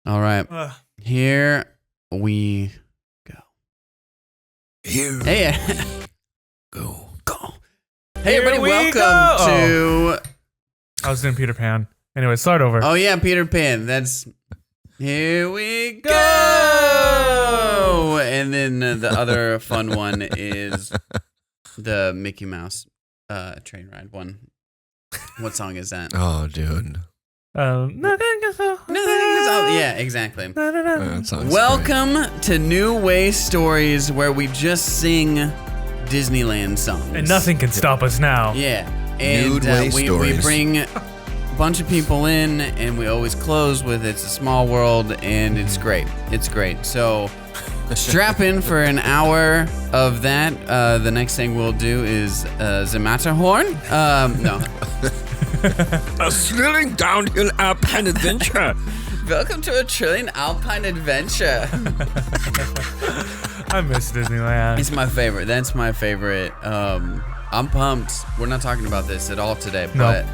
All right. Here we go. Here Hey. go. Hey, everybody. Welcome to... I was doing Peter Pan. Anyway, start over. Oh, yeah, Peter Pan. That's... Here we go! And then the other fun one is the Mickey Mouse train ride one. What song is that? Oh, dude. Nothing is so. Yeah, exactly. That sounds Welcome to NewWayStories, where we just sing Disneyland songs. And nothing can stop us now. Yeah. And we bring a bunch of people in, and we always close with "It's a Small World," and it's great. It's great. So strap in for an hour of that. The next thing we'll do is the Matterhorn. No. A thrilling downhill alpine adventure. Welcome to a thrilling alpine adventure. I miss Disneyland. It's my favorite. That's my favorite. I'm pumped. We're not talking about this at all today, but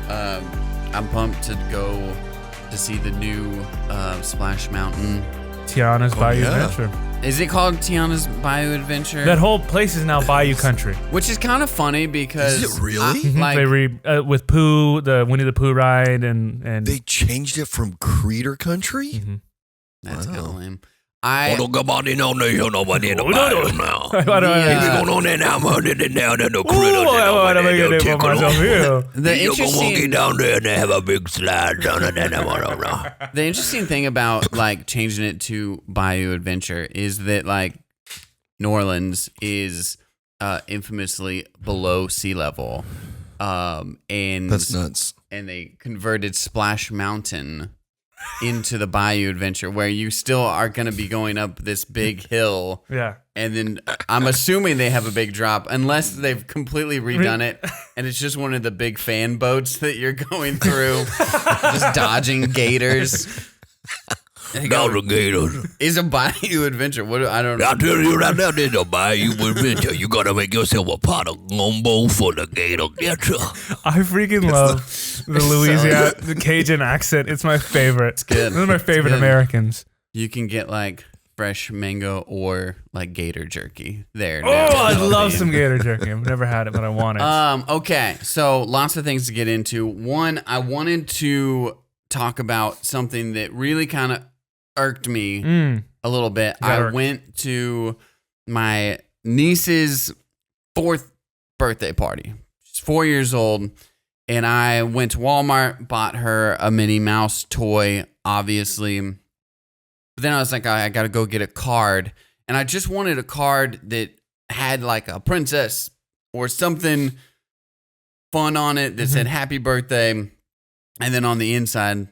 I'm pumped to go to see the new Splash Mountain. Tiana's Bayou Adventure. Is it called Tiana's Bayou Adventure? That whole place is now Bayou Country. Which is kind of funny because... Is it really? They with Pooh, the Winnie the Pooh ride, and They changed it from Creator Country? Mm-hmm. That's kind of lame. The interesting thing about like changing it to Bayou Adventure is that like New Orleans is infamously below sea level, and that's nuts. And they converted Splash Mountain into the Bayou Adventure, where you still are going to be going up this big hill. Yeah. And then I'm assuming they have a big drop, unless they've completely redone it, and it's just one of the big fan boats that you're going through, just dodging gators. Gators. Is a Bayou Adventure. What? I don't know. I'll tell you right now, there's a Bayou Adventure. You gotta make yourself a pot of gumbo for the gator. I freaking love the Louisiana, the Cajun accent. It's my favorite. It's good. Those are my favorite Americans. You can get like fresh mango or like gator jerky there. Oh, I love some gator jerky. I've never had it, but I want it. Okay, so lots of things to get into. One, I wanted to talk about something that really kind of irked me a little bit. I went to my niece's 4th birthday party. She's 4 years old, and I went to Walmart, bought her a Minnie Mouse toy, obviously. But then I was like, I got to go get a card, and I just wanted a card that had like a princess or something fun on it that said happy birthday, and then on the inside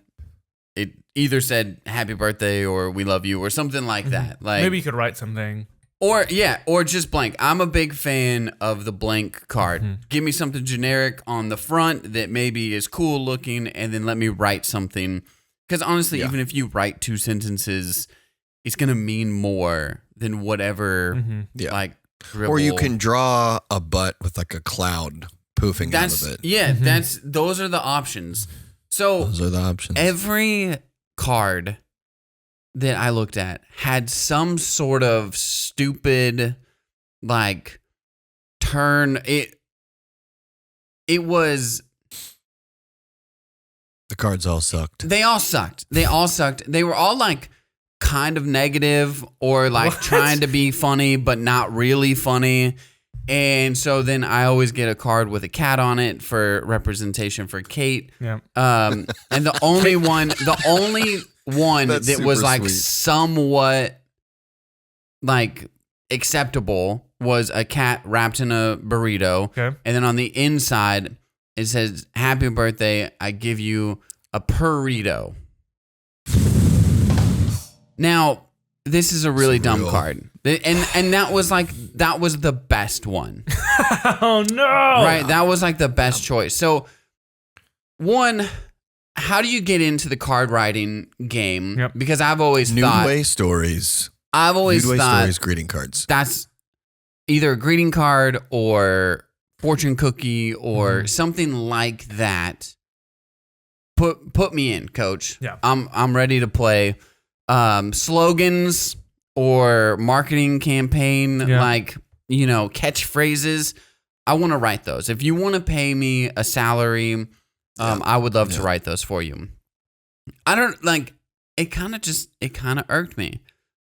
it either said happy birthday or we love you or something like that. Like maybe you could write something. Or just blank. I'm a big fan of the blank card. Give me something generic on the front that maybe is cool looking, and then let me write something. Because honestly, even if you write 2 sentences, it's going to mean more than whatever like dribble. Or you can draw a butt with like a cloud poofing out of it. Yeah, those are the options. So those are the options. Every card that I looked at had some sort of stupid like turn. It was... The cards all sucked. They all sucked. They were all like kind of negative or like trying to be funny, but not really funny. And so then I always get a card with a cat on it for representation for Kate. Yeah. And the only one that was like sweet. somewhat like acceptable was a cat wrapped in a burrito. Okay. And then on the inside, it says, happy birthday, I give you a burrito. Now, this is a really dumb card. And that was the best one. Oh, no. Right? That was like the best choice. So, one, how do you get into the card writing game? Yep. Because I've always thought... NewWayStories. I've always thought... NewWayStories greeting cards. That's either a greeting card or fortune cookie or something like that. Put me in, coach. Yeah. I'm ready to play. slogans or marketing campaign, like, catchphrases. I want to write those. If you want to pay me a salary, I would love to write those for you. I don't like it. Kind of irked me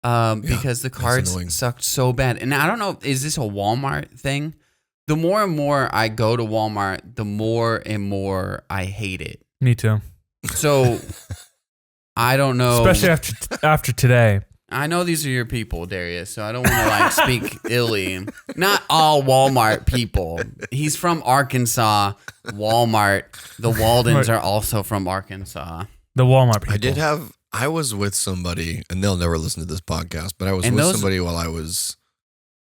because the cards sucked so bad. And I don't know, is this a Walmart thing? The more and more I go to Walmart, the more and more I hate it. Me too. So I don't know. Especially after today. I know these are your people, Darius, so I don't want to like speak illy. Not all Walmart people. He's from Arkansas. Walmart. The Waldens are also from Arkansas. The Walmart people. I was with somebody, and they'll never listen to this podcast, but I was with somebody while I was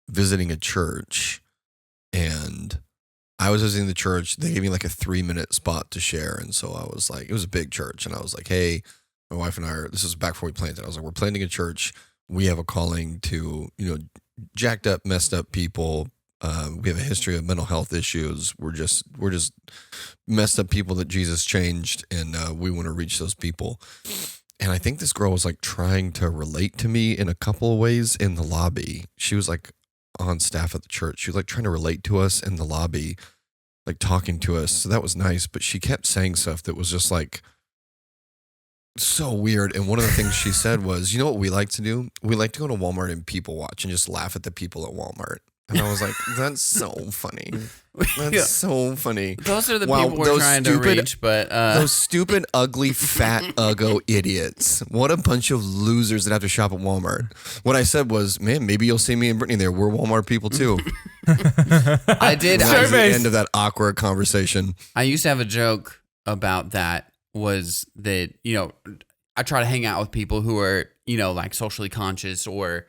visiting a church, and I was visiting the church. They gave me like a 3-minute spot to share, and so I was like, it was a big church, and I was like, hey, my wife and I this was back before we planted. I was like, we're planting a church. We have a calling to, jacked up, messed up people. We have a history of mental health issues. We're just messed up people that Jesus changed, and we want to reach those people. And I think this girl was like trying to relate to me in a couple of ways in the lobby. She was like on staff at the church. She was like trying to relate to us in the lobby, like talking to us. So that was nice. But she kept saying stuff that was just like so weird. And one of the things she said was, you know what we like to do? We like to go to Walmart and people watch and just laugh at the people at Walmart. And I was like, that's so funny. That's so funny. Those are the people we're trying to reach, but... Those stupid, ugly, fat, uggo idiots. What a bunch of losers that have to shop at Walmart. What I said was, man, maybe you'll see me and Brittany there. We're Walmart people, too. I did. That was the end of that awkward conversation. I used to have a joke about that, was that, I try to hang out with people who are, like socially conscious or...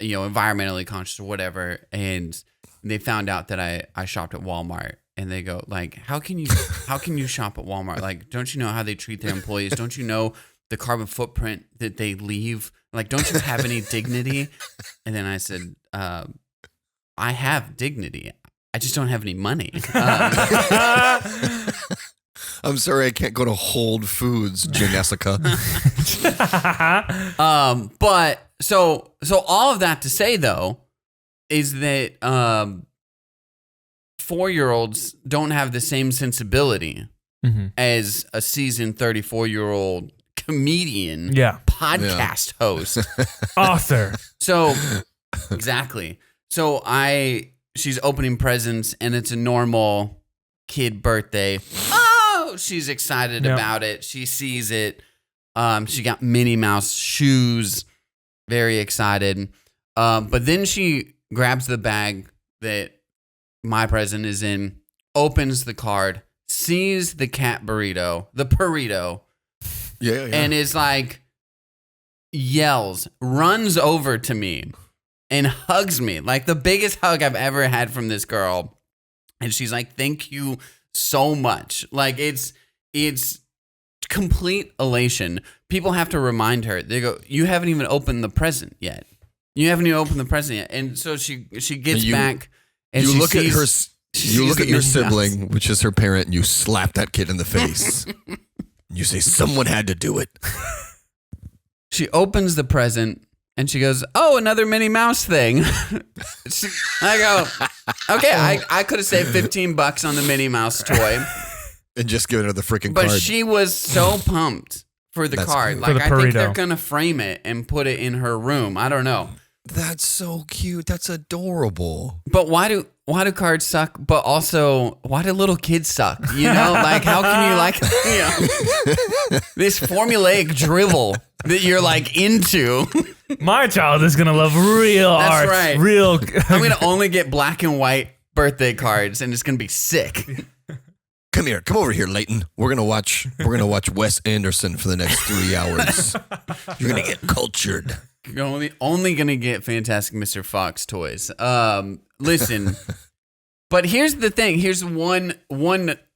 environmentally conscious or whatever, and they found out that I shopped at Walmart, and they go like, how can you shop at Walmart? Like, don't you know how they treat their employees? Don't you know the carbon footprint that they leave? Like, don't you have any dignity? And then I said, I have dignity. I just don't have any money. I'm sorry, I can't go to Whole Foods, Jessica. But so all of that to say though, is that 4-year-olds don't have the same sensibility as a seasoned 34-year-old comedian, podcast host, author. So exactly. So she's opening presents, and it's a normal kid birthday. She's excited about it. She sees it. She got Minnie Mouse shoes. Very excited. But then she grabs the bag that my present is in, opens the card, sees the cat burrito, the burrito, and is like, yells, runs over to me and hugs me. Like the biggest hug I've ever had from this girl. And she's like, thank you so much. Like it's complete elation. People have to remind her. They go, you haven't even opened the present yet. And so she gets back, and you she look sees, at her. You look at your sibling, which is her parent, and you slap that kid in the face. You say, someone had to do it. She opens the present, and she goes, oh, another Minnie Mouse thing. I go, okay, I could have saved $15 on the Minnie Mouse toy. And just given her the freaking card. But she was so pumped for the card. Cool. Like, I think they're going to frame it and put it in her room. I don't know. That's so cute. That's adorable. But why do cards suck? But also, why do little kids suck? Like, how can you like, this formulaic drivel that you're like into? My child is gonna love real art. That's right. Real. I'm gonna only get black and white birthday cards, and it's gonna be sick. Come over here, Leighton. We're gonna watch Wes Anderson for the next 3 hours. You're gonna get cultured. You're only gonna get Fantastic Mr. Fox toys. Listen, but here's the thing. Here's one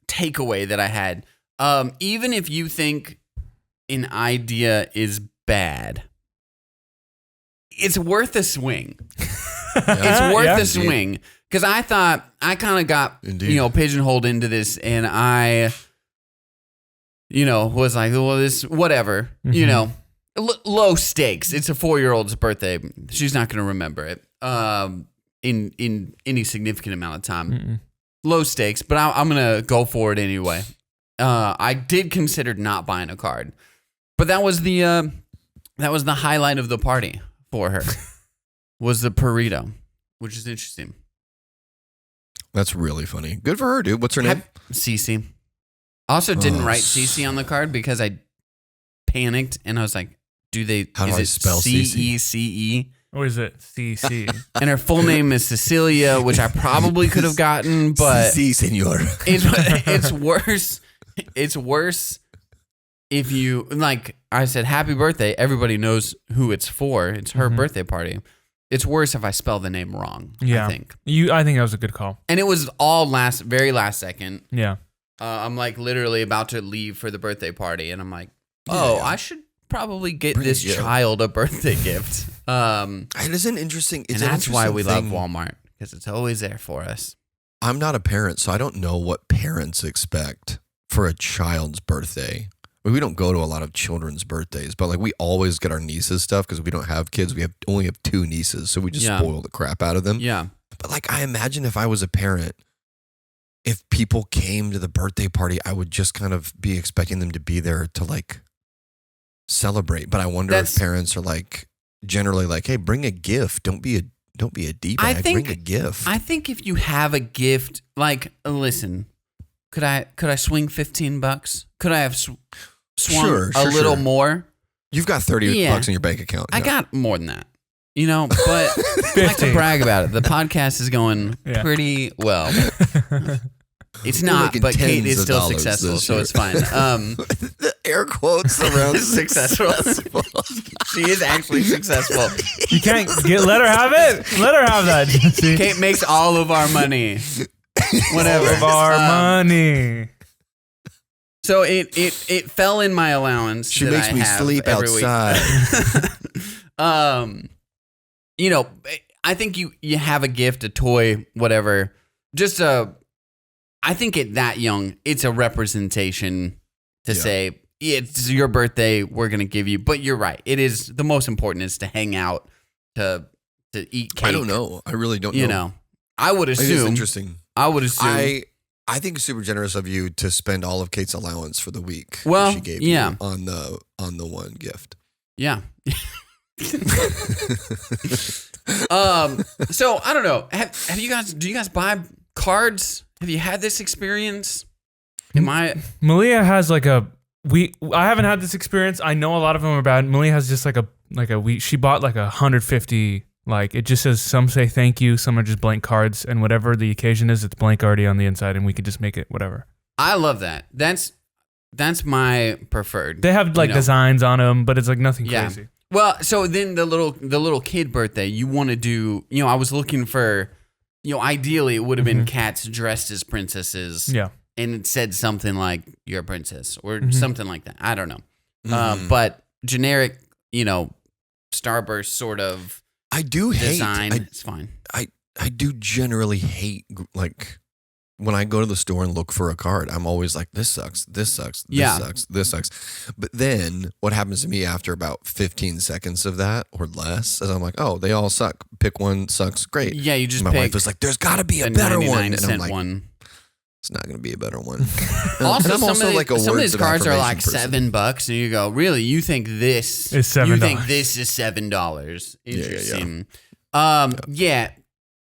takeaway that I had. Even if you think an idea is bad, it's worth a swing. It's worth a swing. Because I thought, I kind of got, pigeonholed into this, and I, was like, well, this, whatever, low stakes. It's a 4-year-old's birthday. She's not going to remember it in any significant amount of time. Mm-mm. Low stakes, but I'm going to go for it anyway. I did consider not buying a card, but that was the highlight of the party for her. Was the burrito, which is interesting. That's really funny. Good for her, dude. What's her name? Cece. Also didn't write Cece on the card because I panicked and I was like, How do I spell CECE? Or is it CC? And her full name is Cecilia, which I probably could have gotten, but Si, senor. it's worse. It's worse if you, like I said, happy birthday. Everybody knows who it's for. It's her birthday party. It's worse if I spell the name wrong, Yeah. I think. I think that was a good call. And it was all very last second. Yeah. I'm like literally about to leave for the birthday party, and I'm like, I should probably get this child a birthday gift. It is an interesting. And that's why we love Walmart, because it's always there for us. I'm not a parent, so I don't know what parents expect for a child's birthday. We don't go to a lot of children's birthdays, but like we always get our nieces stuff because we don't have kids. We only have 2 nieces, so we just spoil the crap out of them. Yeah. But like I imagine if I was a parent, if people came to the birthday party, I would just kind of be expecting them to be there to like celebrate. But I wonder if parents are like generally like, hey, bring a gift. Don't be a D-bag. Bring a gift. I think if you have a gift, like, listen, could I swing $15? Could I have swung a little more? You've got $30 in your bank account. I got more than that, but I like to brag about it. The podcast is going pretty well. It's not, but Kate is still successful, so it's fine. The air quotes around successful. She is actually successful. You can't let her have it. Let her have that. Kate makes all of our money. Whatever. All of our money. So it fell in my allowance. She makes me sleep outside. I think you have a gift, a toy, whatever. I think at that young, it's a representation to say, it's your birthday, we're going to give you. But you're right. It is the most important is to hang out, to eat cake. I don't know. I really don't know. I would assume. It is interesting. I would assume. I think it's super generous of you to spend all of Kate's allowance for the week. Well, she gave you on the one gift. Yeah. So I don't know. Have you guys? Do you guys buy cards? Have you had this experience? Malia has like I haven't had this experience. I know a lot of them are bad. Malia has just she bought like 150. Like it just says some say thank you, some are just blank cards, and whatever the occasion is, it's blank already on the inside, and we could just make it whatever. I love that. That's my preferred. They have like designs on them, but it's like nothing crazy. Well, so then the little kid birthday, you want to do. I was looking for. Ideally, it would have been cats dressed as princesses. Yeah. And it said something like, you're a princess or something like that. I don't know. But generic, Starburst sort of design, it's fine. I do generally hate, like, when I go to the store and look for a card, I'm always like, this sucks, this sucks, this sucks. But then what happens to me after about 15 seconds of that or less is I'm like, oh, they all suck. Pick one, sucks, great. Yeah, you just my wife is like, there's got to be a better one. And I'm like, one. It's not going to be a better one. Also, some of these cards are like $7, and you go, really? You think this is $7? You think this is $7? Interesting. Yeah.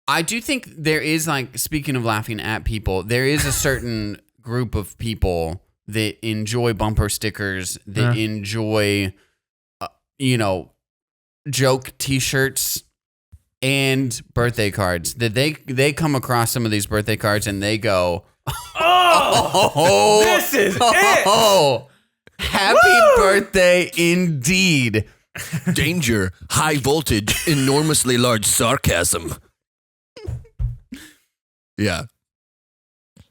I do think there is, like, speaking of laughing at people, there is a certain group of people that enjoy bumper stickers, that enjoy, joke T-shirts and birthday cards. That they come across some of these birthday cards and they go, this is it! Happy birthday indeed. Danger, high voltage, enormously large sarcasm. Yeah.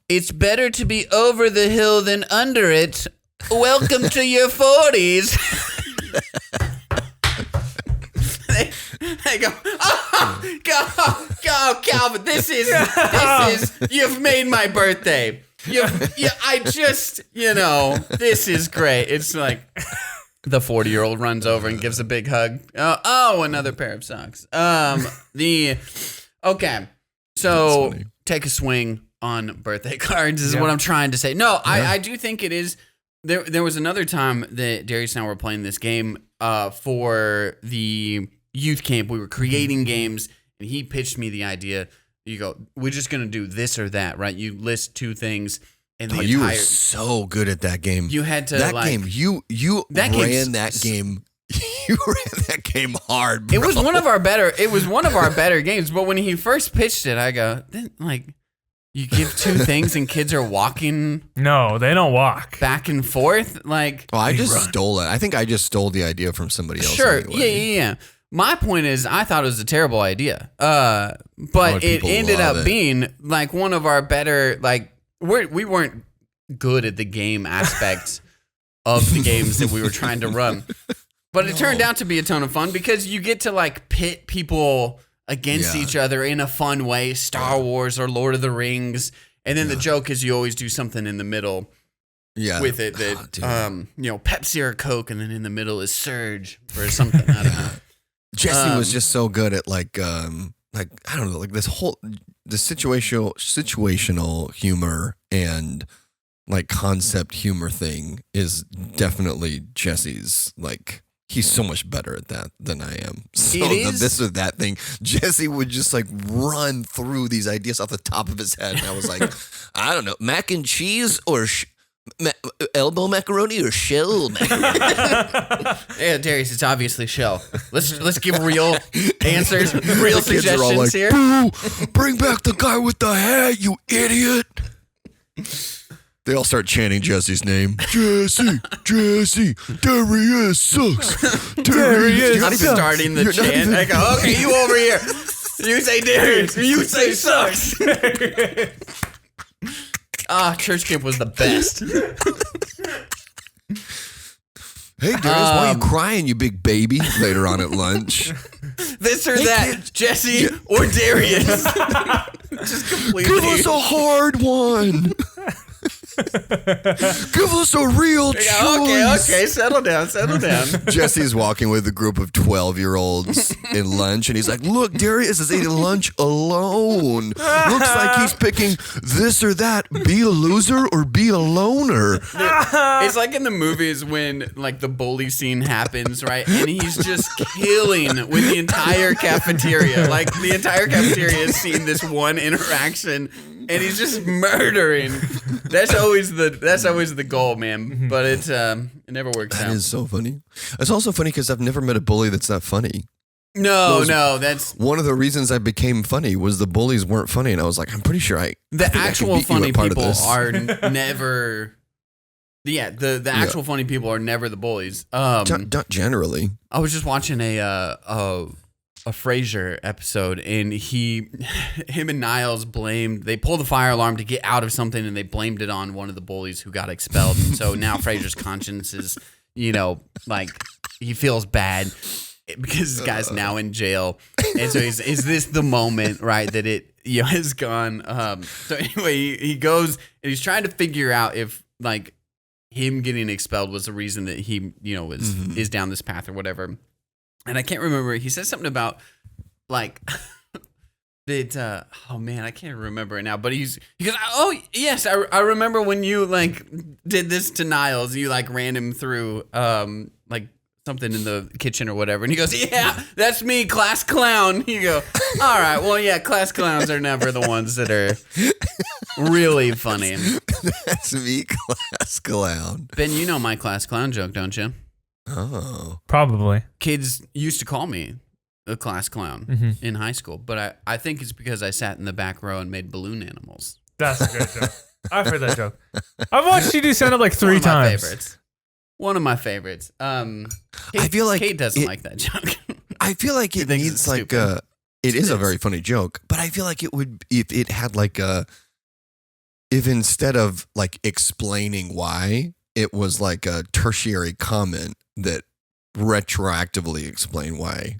It's better to be over the hill than under it. Welcome to your 40s. they go, go, Calvin, this is, you've made my birthday. This is great. It's like, The 40-year-old runs over and gives a big hug. Oh, another pair of socks. Okay. So take a swing on birthday cards is what I'm trying to say. No, I do think it is. There was another time that Darius and I were playing this game for the youth camp. We were creating games, and he pitched me the idea. You go, we're just going to do this or that, right? You list two things. And you were so good at that game. You had to game. You ran that game. You ran that game hard, bro. It was one of our better games. But when he first pitched it, I go, you give two things and kids are walking. No, they don't walk back and forth. I just stole it. I think I just stole the idea from somebody else. Sure. Anyway. Yeah. My point is, I thought it was a terrible idea. But it ended up being one of our better. We weren't good at the game aspects of the games that we were trying to run. But it turned out to be a ton of fun because you get to pit people against each other in a fun way, Star Wars or Lord of the Rings. And then the joke is you always do something in the middle with it that, Pepsi or Coke, and then in the middle is Surge or something. I don't know. Jesse was just so good at I don't know, this whole the situational humor and concept humor thing is definitely Jesse's. He's so much better at that than I am. So this or that thing, Jesse would just run through these ideas off the top of his head, and I was like, I don't know, mac and cheese or elbow macaroni or shell macaroni. Yeah, Darius, it's obviously shell. Let's give real answers, real suggestions here. Boo, bring back the guy with the hat, you idiot. They all start chanting Jesse's name. Jesse, Darius sucks. Darius sucks. Starting the chant. I go, okay, you over here. You say Darius. You say sucks. Church camp was the best. Hey, Darius, why are you crying, you big baby? Later on at lunch. This or that, kid. Jesse or Darius. Just completely. Give us a hard one. Give us a real choice. Okay, settle down. Jesse's walking with a group of 12-year-olds in lunch, and he's like, look, Darius is eating lunch alone. Looks like he's picking this or that, be a loser or be a loner. It's like in the movies when the bully scene happens, right? And he's just killing with the entire cafeteria. The entire cafeteria has seen this one interaction, and he's just murdering. That's always the goal, man. But it never works out. That is so funny. It's also funny because I've never met a bully that's that funny. No, that's one of the reasons I became funny was the bullies weren't funny, and I was like, I'm pretty sure the actual funny people are never. Yeah, the actual funny people are never the bullies. Generally, I was just watching a Frasier episode, and him and Niles they pulled the fire alarm to get out of something, and they blamed it on one of the bullies who got expelled. And so now Frasier's conscience is, he feels bad because this guy's now in jail. And so is this the moment, right, that it has gone? So anyway, he goes and he's trying to figure out if him getting expelled was the reason that he is down this path or whatever. And I can't remember. He said something about that. Oh man, I can't remember it now. But he goes, oh yes, I remember when you did this to Niles. You ran him through something in the kitchen or whatever. And he goes, yeah, that's me, class clown. You go, all right, well yeah, class clowns are never the ones that are really funny. That's me, class clown. Ben, you know my class clown joke, don't you? Oh, probably. Kids used to call me a class clown in high school, but I think it's because I sat in the back row and made balloon animals. That's a good joke. I've heard that joke. I've watched you do stand-up 3 times. One of my favorites. I feel like Kate doesn't like that joke. I feel like it needs it is a very funny joke, but I feel like it would if it had if instead of explaining why, it was a tertiary comment that retroactively explained why.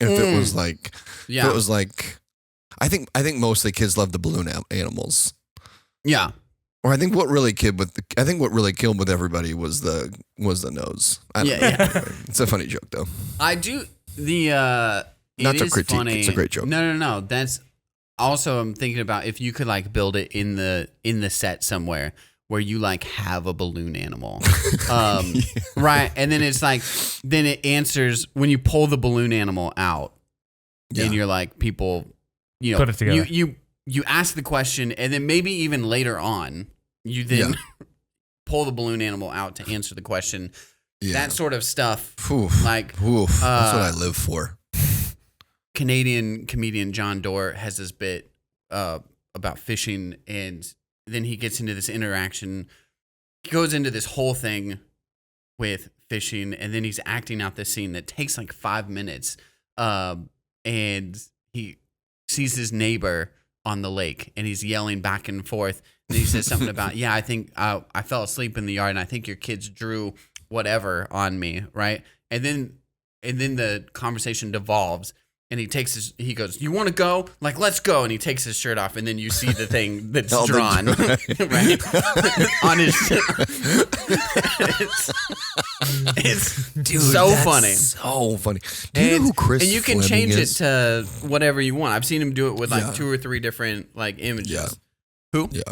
If it was if it was I think mostly kids love the balloon animals. Yeah. Or I think what really killed with everybody was the nose. Yeah. It's a funny joke though. I do not to critique. Funny. It's a great joke. No. That's also I'm thinking about if you could like build it in the set somewhere where you like have a balloon animal, right? And then it's like then it answers when you pull the balloon animal out, and you're like people, put it together. You ask the question, and then maybe even later on, you then pull the balloon animal out to answer the question. Yeah. That sort of stuff. Oof. Like, that's what I live for. Canadian comedian John Doerr has this bit about fishing, and then he gets into this interaction. He goes into this whole thing with fishing, and then he's acting out this scene that takes like 5 minutes. And he sees his neighbor on the lake, and he's yelling back and forth. And he says something about, I think I fell asleep in the yard, and I think your kids drew whatever on me, right? And then the conversation devolves, and he goes, "You want to go? Like, let's go." And he takes his shirt off, and then you see the thing that's drawn, right? On his it's Dude, so funny. So funny. Do you know who Chris And you can Fleming change is? it to whatever you want. I've seen him do it with like 2 or 3 different like images. Yeah. Who? Yeah.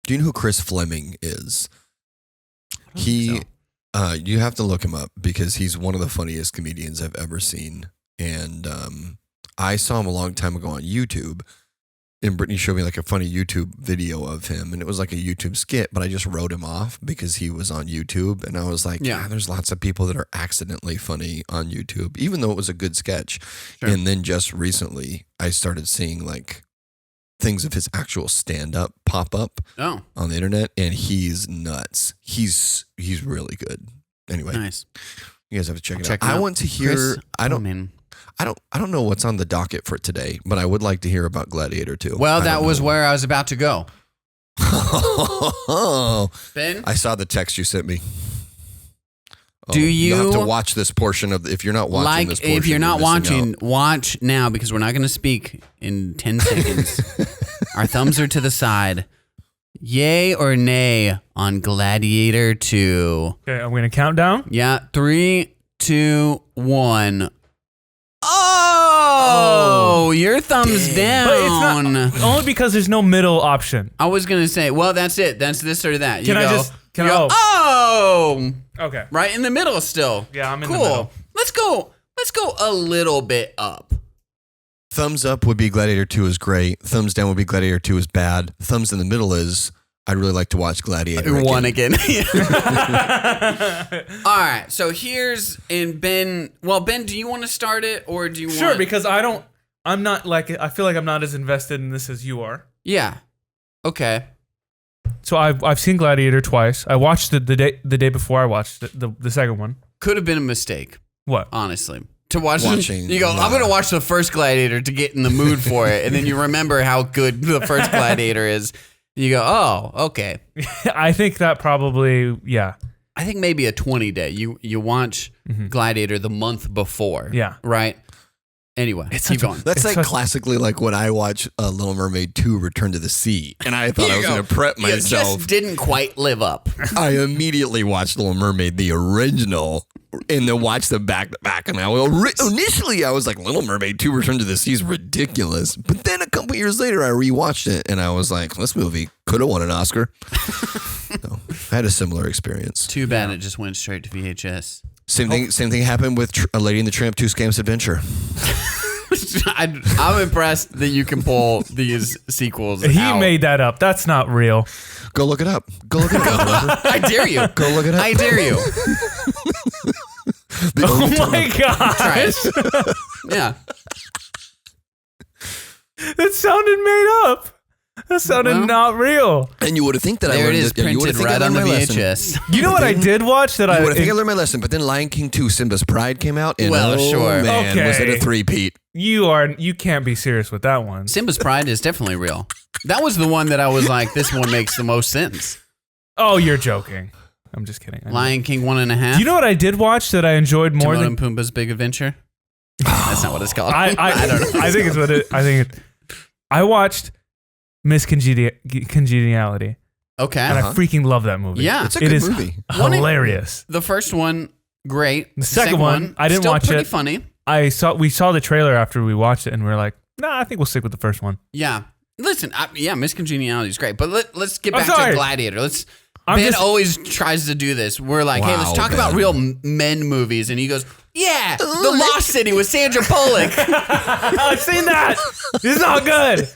Do you know who Chris Fleming is? You have to look him up because he's one of the funniest comedians I've ever seen. And I saw him a long time ago on YouTube, and Brittany showed me like a funny YouTube video of him, and it was like a YouTube skit, but I just wrote him off because he was on YouTube, and I was like, there's lots of people that are accidentally funny on YouTube, even though it was a good sketch. Sure. And then just recently, I started seeing like things of his actual stand-up pop up on the internet, and he's nuts. He's really good. Anyway, nice. You guys have to check it out. I want to hear. Chris, I don't know what's on the docket for today, but I would like to hear about Gladiator 2. Well, that was where I was about to go. Ben, I saw the text you sent me. Do you have to watch this portion of? If you're not watching this portion, if you're not watching, watch now because we're not going to speak in 10 seconds. Our thumbs are to the side. Yay or nay on Gladiator 2? Okay, I'm going to count down. Yeah, 3, 2, 1. Oh, your thumbs down. But it's not, only because there's no middle option. I was going to say, well, that's it. That's this or that. Can I go, just... Okay. Right in the middle still. Yeah, I'm in the middle. Let's go a little bit up. Thumbs up would be Gladiator 2 is great. Thumbs down would be Gladiator 2 is bad. Thumbs in the middle is I'd really like to watch Gladiator one again. All right. So Ben, do you want to start it or do you want? Sure, because I feel like I'm not as invested in this as you are. Yeah. Okay. So I've seen Gladiator twice. I watched the day before I watched the second one. Could have been a mistake. What? Honestly. To watching, you go, I'm going to watch the first Gladiator to get in the mood for it. And then you remember how good the first Gladiator is. You go, oh, okay. I think that probably, yeah. I think maybe a 20 day. You watch Gladiator the month before. Yeah. Right? Anyway, keep going. That's classically like when I watch Little Mermaid 2 Return to the Sea. And I thought I was going to prep myself. You just didn't quite live up. I immediately watched Little Mermaid, the original, and then watched them back to back. And initially I was like, Little Mermaid 2 Return to the Sea is ridiculous. But then a couple years later, I rewatched it and I was like, this movie could have won an Oscar. So, I had a similar experience. Too bad it just went straight to VHS. Same thing happened with Lady and the Tramp 2 Scam's Adventure. I'm impressed that you can pull these sequels He made that up. That's not real. Go look it up. I dare you. Go look it up. I dare you. Oh my gosh. Try it. Yeah. That sounded made up. That sounded not real. And you would have think that there it is, printed right on the VHS. You know what I did watch that I would have think I learned my lesson, but then Lion King 2 Simba's Pride came out and sure. Man, was it a three-peat. You can't be serious with that one. Simba's Pride is definitely real. That was the one that I was like, this one makes the most sense. Oh, you're joking. I'm just kidding. Lion King 1.5. You know what I did watch that I enjoyed more Timon and Pumbaa's Big Adventure? That's not what it's called. I don't know. I think it's what it. I watched Miss Congeniality. Okay. And I freaking love that movie. Yeah. It's a good movie. Hilarious. The first one, great. The second one, I didn't still watch pretty it. funny. We saw the trailer after we watched it, and we were like, nah, I think we'll stick with the first one. Yeah. Listen, Miss Congeniality is great, but let's get back to Gladiator. Ben always tries to do this. We're like, hey, let's talk about real men movies, and he goes, yeah, The Lost City with Sandra Bullock. I've seen that. It's not good.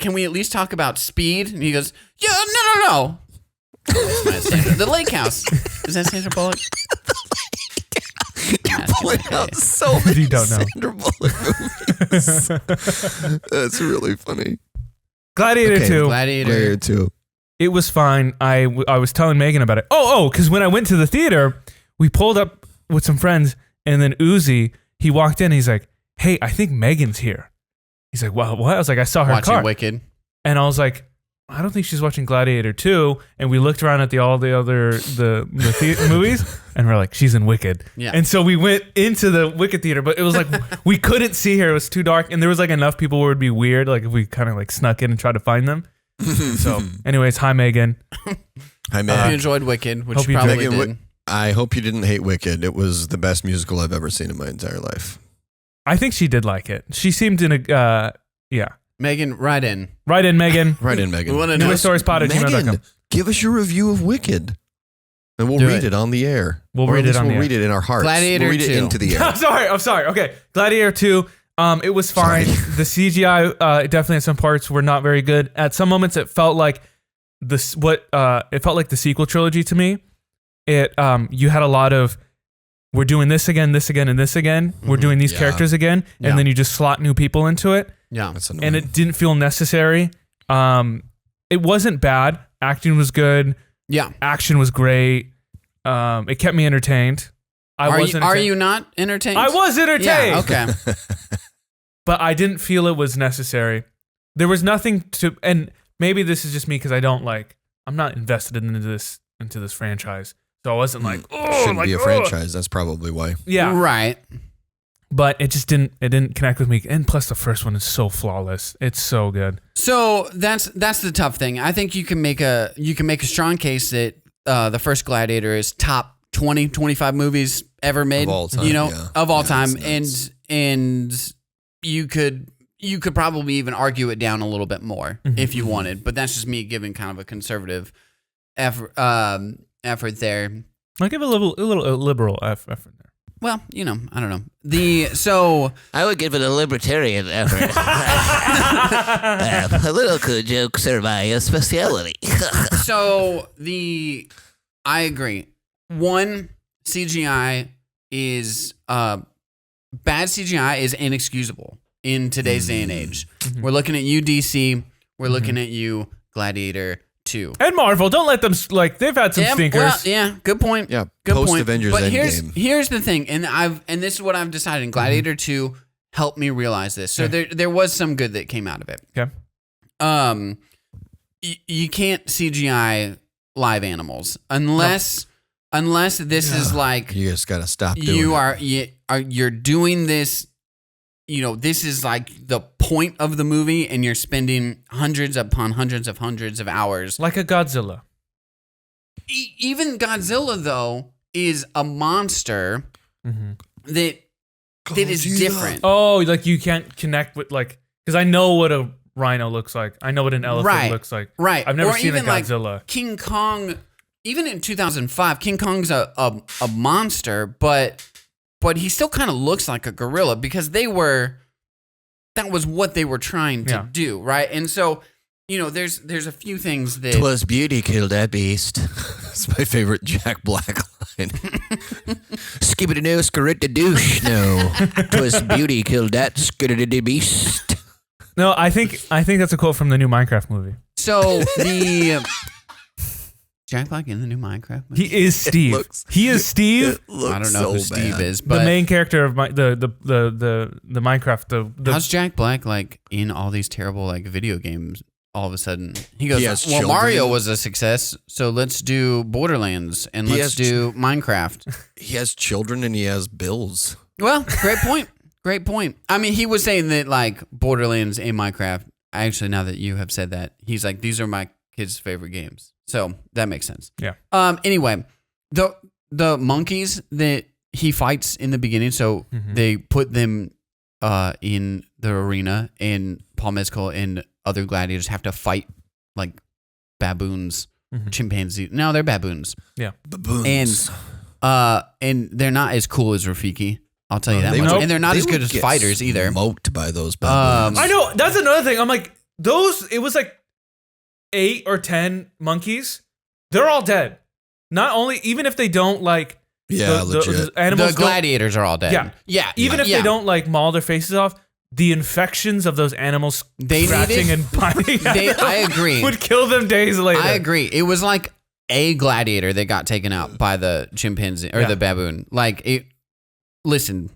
Can we at least talk about Speed? And he goes, yeah, no. The Lake House. Is that Sandra Bullock? You're pulling out so many You don't know. Sandra Bullock movies. That's really funny. Gladiator 2. Gladiator 2. It was fine. I was telling Megan about it. Because when I went to the theater, we pulled up with some friends, and then Uzi, he walked in, and he's like, hey, I think Megan's here. He's like, well, what? I was like, I saw her watching car. Wicked. And I was like, I don't think she's watching Gladiator 2. And we looked around at all the other movies, and we're like, she's in Wicked. Yeah. And so we went into the Wicked theater, but it was like, we couldn't see her. It was too dark. And there was like enough people where it would be weird, like if we kind of like snuck in and tried to find them. So anyways, hi, Megan. Hi, Megan. Hope you enjoyed Wicked, which Hope you you probably did. did. I hope you didn't hate Wicked. It was the best musical I've ever seen in my entire life. I think she did like it. She seemed in a, yeah. Megan, write in. Right in, Megan. Right in, Megan. We want to know. NewWayStoriesPod@gmail.com. Megan, give us your review of Wicked. And we'll read it on the air. We'll read it on the air. We'll read it in our hearts. Gladiator we'll read 2. it into the air. I'm sorry. Okay. Gladiator 2. It was fine. The CGI definitely at some parts were not very good. At some moments it felt like it felt like the sequel trilogy to me. You had a lot of we're doing this again, and this again. We're doing these characters again, and then you just slot new people into it. Yeah. That's annoying. And it didn't feel necessary. It wasn't bad. Acting was good. Yeah. Action was great. It kept me entertained. Are you not entertained? I was entertained. Yeah, okay. But I didn't feel it was necessary. There was nothing to, and maybe this is just me because I'm not invested into this franchise. So I wasn't like, shouldn't be a franchise. That's probably why. Yeah. Right. But it just didn't connect with me. And plus the first one is so flawless. It's so good. So that's the tough thing. I think you can make a strong case that the first Gladiator is top 20, 25 movies ever made. Of all time, of all time. And you could probably even argue it down a little bit more if you wanted. But that's just me giving kind of a conservative effort there. I'll give a liberal effort there. Well, I don't know. I would give it a libertarian effort. Political jokes are my speciality. I agree. One, CGI is bad CGI is inexcusable in today's day and age. We're looking at you, DC. We're looking at you, Gladiator 2. And Marvel, don't let them they've had some stinkers. Well, yeah, good point. Yeah, good post point. Avengers but Endgame. here's the thing, and this is what I've decided. Gladiator 2 helped me realize this. So there was some good that came out of it. Okay. You can't CGI live animals unless this is like you just gotta stop doing you're doing this. This is like the point of the movie, and you're spending hundreds upon hundreds of hours. Like a Godzilla. Even Godzilla, though, is a monster that is different. Oh, like you can't connect with because I know what a rhino looks like. I know what an elephant looks like. Right. I've never or seen a even Godzilla. Like King Kong, even in 2005, King Kong's a monster, but he still kind of looks like a gorilla because that was what they were trying to do, right? And so, there's a few things that 'Twas beauty killed that beast. It's my favorite Jack Black line. Skibbity no, scarita douche no. 'Twas beauty killed that skitty beast. No, I think that's a quote from the new Minecraft movie. So the Jack Black in the new Minecraft movie? He is Steve. He is Steve. I don't know who Steve is, but the main character of the Minecraft. How's Jack Black in all these terrible video games? All of a sudden, he goes, has "Well, children. Mario was a success, so let's do Borderlands and let's do Minecraft." He has children and he has bills. Well, great point. Great point. I mean, he was saying that Borderlands and Minecraft actually, now that you have said that, he's like, these are my kids' favorite games. So that makes sense. Yeah. Anyway, the monkeys that he fights in the beginning, so they put them in the arena, and Paul Mescal and other gladiators have to fight like baboons, chimpanzees. No, they're baboons. Yeah. Baboons. And they're not as cool as Rafiki. I'll tell you that much. And they're not as good as fighters either. Smoked by those baboons. I know. That's another thing. I'm like, it was like 8 or 10 monkeys. They're all dead. Not only, even if they don't like, legit. The animals, the gladiators are all dead. Yeah. Even if they don't like maul their faces off, the infections of those animals scratching and biting I agree. would kill them days later. I agree. It was like a gladiator that got taken out by the chimpanzee or the baboon. Like, listen,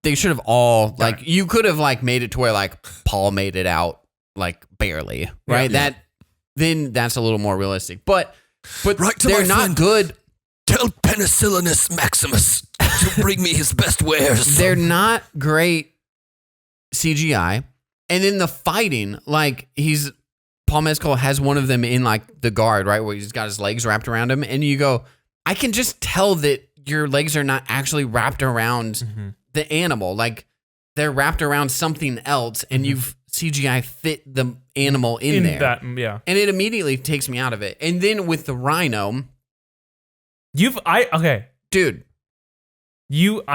they should have all, like, you could have like made it to where like Paul made it out like barely, right? Then that's a little more realistic. But right to they're my not friend. good. Tell Penicillinus Maximus to bring me his best wares. They're not great CGI. And then the fighting, like Paul Mescal has one of them in like the guard, right? Where he's got his legs wrapped around him. And you go, I can just tell that your legs are not actually wrapped around the animal. Like they're wrapped around something else and you've CGI fit the animal in there. That, yeah. And it immediately takes me out of it. And then with the rhino, dude. I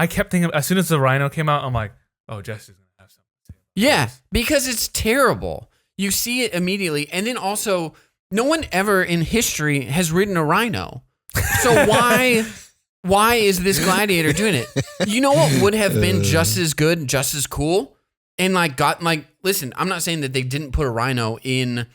kept thinking, as soon as the rhino came out, I'm like, oh, Jesse's going to have something to say about Yeah, this. because it's terrible. You see it immediately. And then also, no one ever in history has ridden a rhino. So why is this gladiator doing it? You know what would have been just as good, just as cool? And listen, I'm not saying that they didn't put a rhino in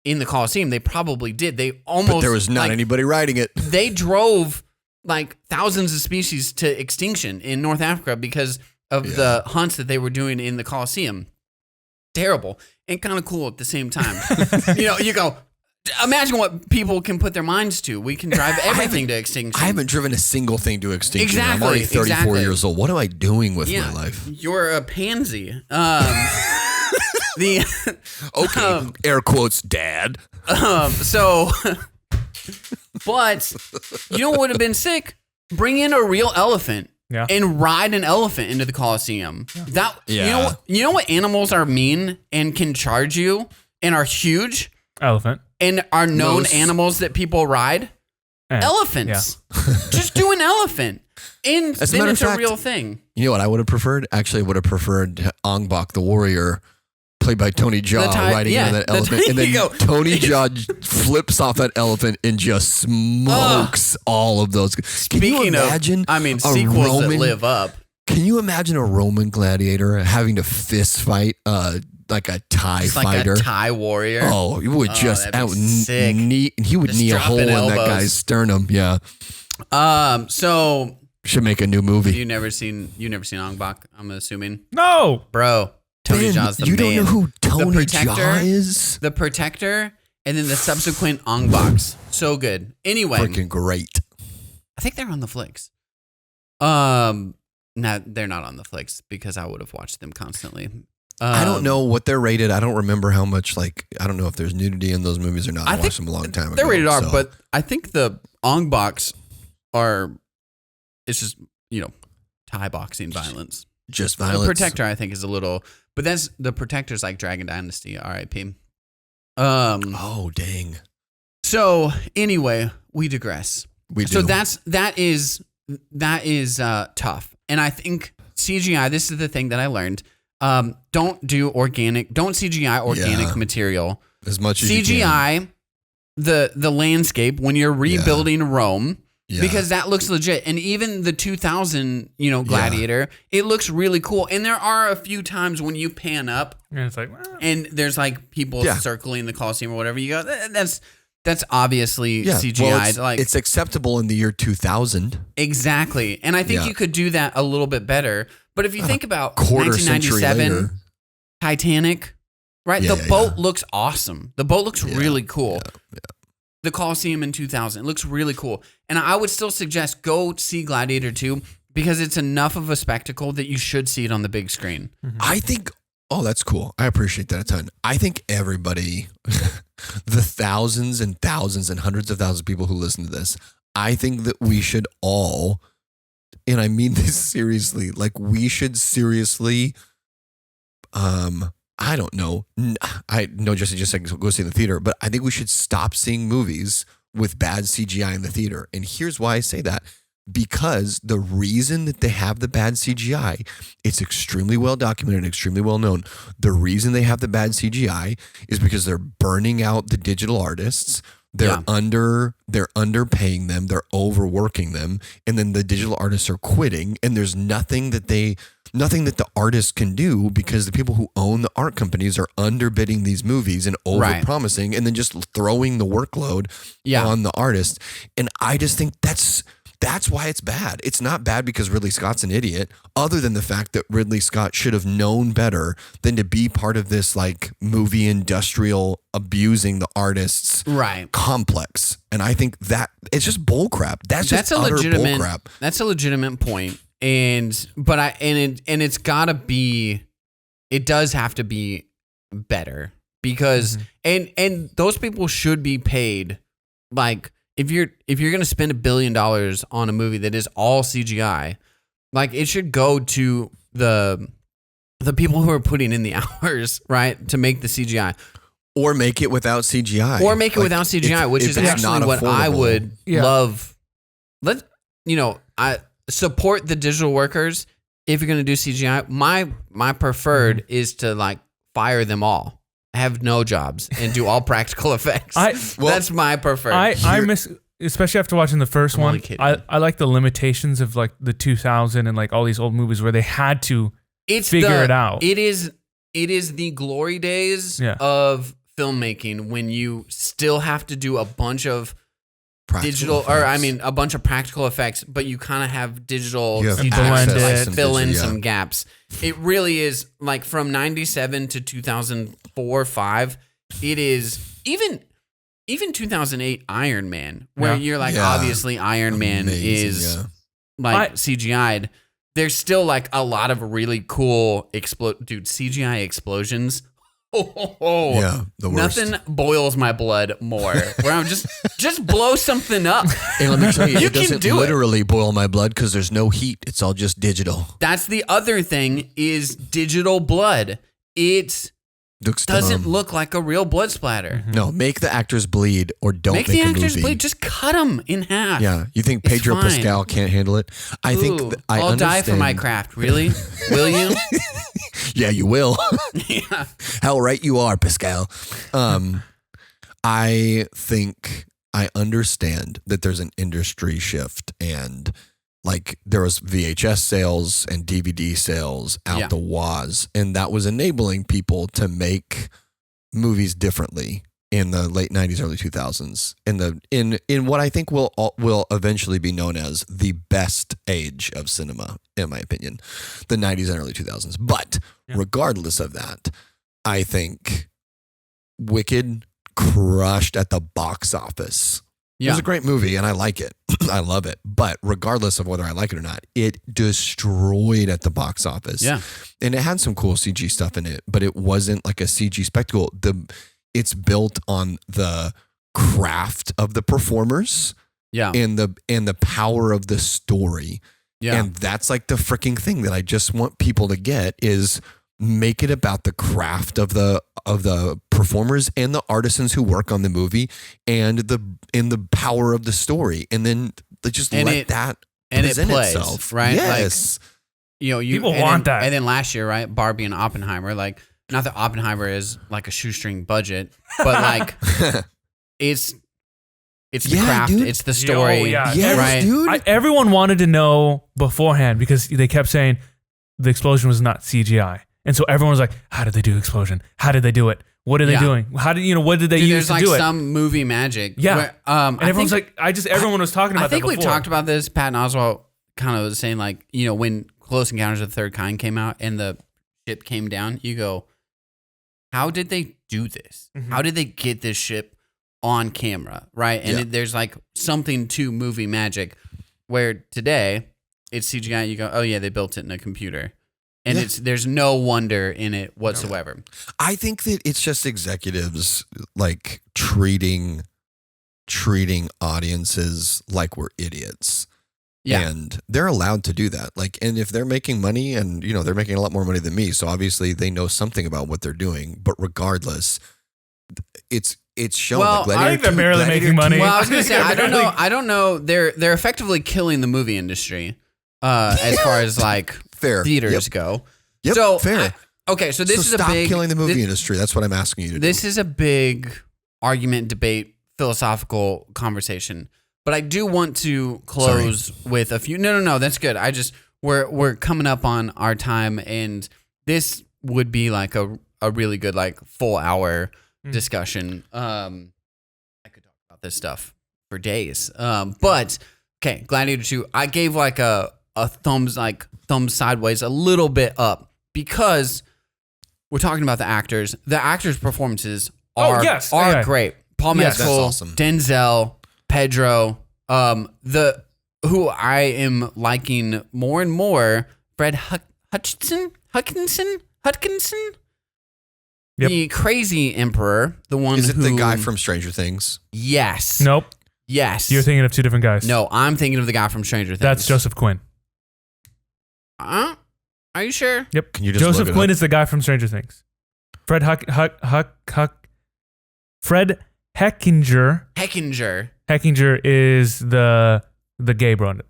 the Colosseum. They probably did. But there was not anybody riding it. They drove like thousands of species to extinction in North Africa because of the hunts that they were doing in the Colosseum. Terrible and kind of cool at the same time. You go, imagine what people can put their minds to. We can drive everything to extinction. I haven't driven a single thing to extinction. Exactly, I'm already 34 years old. What am I doing with Yeah, my life? You're a pansy. Okay, air quotes, Dad. But you know what would have been sick? Bring in a real elephant and ride an elephant into the Colosseum. You know what animals are mean and can charge you and are huge Elephant. and are known animals that people ride? Elephants. Yeah. Just do an elephant. And then it's a real thing. You know what I would have preferred? Actually, I would have preferred Ong Bak, the warrior, played by Tony Jaa, riding on that elephant. And then Tony Jaa flips off that elephant and just smokes all of those. Can you imagine sequels that live up. Can you imagine a Roman gladiator having to fist fight like a Thai fighter? Like a Thai warrior. Oh, he would just he would knee a hole in that guy's sternum. Yeah. So should make a new movie. You never seen Ong Bak, I'm assuming. No, bro. Tony Jaa's the man. You don't know who Tony Jaa is? The Protector, and then the subsequent Ong Baks. So good. Anyway, freaking great. I think they're on the flicks. No, they're not on the flicks because I would have watched them constantly. I don't know what they're rated. I don't remember how much. I don't know if there's nudity in those movies or not. I watched them a long time ago. They're rated R, but I think the Ong Baks are. It's just Thai boxing violence. Just violence. The Protector, I think, is a little. But that's the Protector's like Dragon Dynasty, R.I.P. Oh dang. So anyway, we digress. We do. So that is tough, and I think CGI. This is the thing that I learned. Don't CGI organic material as much as CGI. You can. The landscape when you're rebuilding Rome. Yeah. Because that looks legit. And even the 2000, Gladiator, it looks really cool. And there are a few times when you pan up and it's like, and there's like people circling the Colosseum or whatever. You go, that's obviously CGI. Well, it's acceptable in the year 2000. Exactly. And I think you could do that a little bit better. But if you think about quarter century 1997, later. Titanic, right? The boat looks awesome. The boat looks really cool. Yeah. The Colosseum in 2000. It looks really cool. And I would still suggest go see Gladiator 2 because it's enough of a spectacle that you should see it on the big screen. Mm-hmm. I think Oh, that's cool. I appreciate that a ton. I think everybody, the thousands and thousands and hundreds of thousands of people who listen to this, I think that we should all, and I mean this seriously, like we should seriously, I don't know. I know Jesse just said go see in the theater, but I think we should stop seeing movies with bad CGI in the theater. And here's why I say that. Because the reason that they have the bad CGI, it's extremely well documented and extremely well known. The reason they have the bad CGI is because they're burning out the digital artists. They're underpaying them. They're overworking them. And then the digital artists are quitting. And there's nothing that the artists can do because the people who own the art companies are underbidding these movies and overpromising and then just throwing the workload on the artist. And I just think that's why it's bad. It's not bad because Ridley Scott's an idiot, other than the fact that Ridley Scott should have known better than to be part of this like movie industrial abusing the artists complex. And I think that it's just bullcrap. That's a legitimate bullcrap. That's a legitimate point. It's gotta be, it does have to be better because, and those people should be paid like, if you're going to spend $1 billion on a movie that is all CGI, like it should go to the people who are putting in the hours, right, to make the CGI. Or make it without CGI. Which is actually what I would love. I support the digital workers if you're going to do CGI. My preferred is to like fire them all. Have no jobs and do all practical effects. That's my preferred. I miss, especially after watching the first one. I like the limitations of like the 2000 and like all these old movies where they had to figure it out. It is the glory days of filmmaking when you still have to do a bunch of a bunch of practical effects, but you kind of have digital fill in some gaps. It really is like from 97 to 2004, 5. It is even 2008 Iron Man, where you're like, obviously Iron Man is like CGI'd. There's still like a lot of really cool CGI explosions. The worst. Nothing boils my blood more. Where I'm just blow something up. And let me tell you, it doesn't literally boil my blood because there's no heat. It's all just digital. That's the other thing is digital blood. It doesn't look like a real blood splatter. No, make the actors bleed or don't make the actors bleed. Just cut them in half. Yeah, you think Pedro Pascal can't handle it? I'll die for my craft. Really? Will you? Yeah, you will. Yeah. How right you are, Pascal. I think I understand that there's an industry shift and like there was VHS sales and DVD sales out the waz, and that was enabling people to make movies differently in the late 90s, early 2000s, in what I think will eventually be known as the best age of cinema, in my opinion, the 90s and early 2000s. But regardless of that, I think Wicked crushed at the box office. It was a great movie, and I like it. I love it. But regardless of whether I like it or not, it destroyed at the box office. Yeah. And it had some cool CG stuff in it, but it wasn't like a CG spectacle. It's built on the craft of the performers and the power of the story. Yeah. And that's like the freaking thing that I just want people to get is make it about the craft of the performers and the artisans who work on the movie and the power of the story. And then just let that present itself. Right? Yes. Like, people want that. And then last year, right? Barbie and Oppenheimer, like, not that Oppenheimer is like a shoestring budget, but like it's the craft, dude. It's the story. Right? Dude. Everyone wanted to know beforehand because they kept saying the explosion was not CGI. And so everyone was like, how did they do explosion? How did they do it? What are they doing? What did they use to do it? There's like some movie magic. Yeah. Where, and everyone's everyone was talking about that before. I think we talked about this. Patton Oswalt kind of was saying like, when Close Encounters of the Third Kind came out and the ship came down, you go, how did they do this? Mm-hmm. How did they get this ship on camera? Right. And there's like something to movie magic where today it's CGI. You go, oh yeah, they built it in a computer. And there's no wonder in it whatsoever. I think that it's just executives like treating audiences like we're idiots. Yeah. And they're allowed to do that. Like, and if they're making money and, they're making a lot more money than me. So obviously they know something about what they're doing, but regardless, it's shown. Well, I think they're barely making money. Well, I was going to say, I don't know. They're effectively killing the movie industry, as far as like theaters go. Yep. So fair. So this is stop a big killing the movie industry. That's what I'm asking you to do. This is a big argument, debate, philosophical conversation. But I do want to close with a few. No, that's good. We're coming up on our time, and this would be like a really good like full hour discussion. I could talk about this stuff for days. But okay, Gladiator 2. I gave like a thumb sideways, a little bit up, because we're talking about the actors. The actors' performances are great. Paul Mescal, awesome. Denzel, Pedro, who I am liking more and more, Fred Hutchinson, the crazy emperor, the one. Is it the guy from Stranger Things? Yes. Nope. Yes. You're thinking of two different guys. No, I'm thinking of the guy from Stranger Things. That's Joseph Quinn. Are you sure? Yep. Can you just Joseph Quinn is the guy from Stranger Things. Fred Heckinger. Heckinger is the gay brother.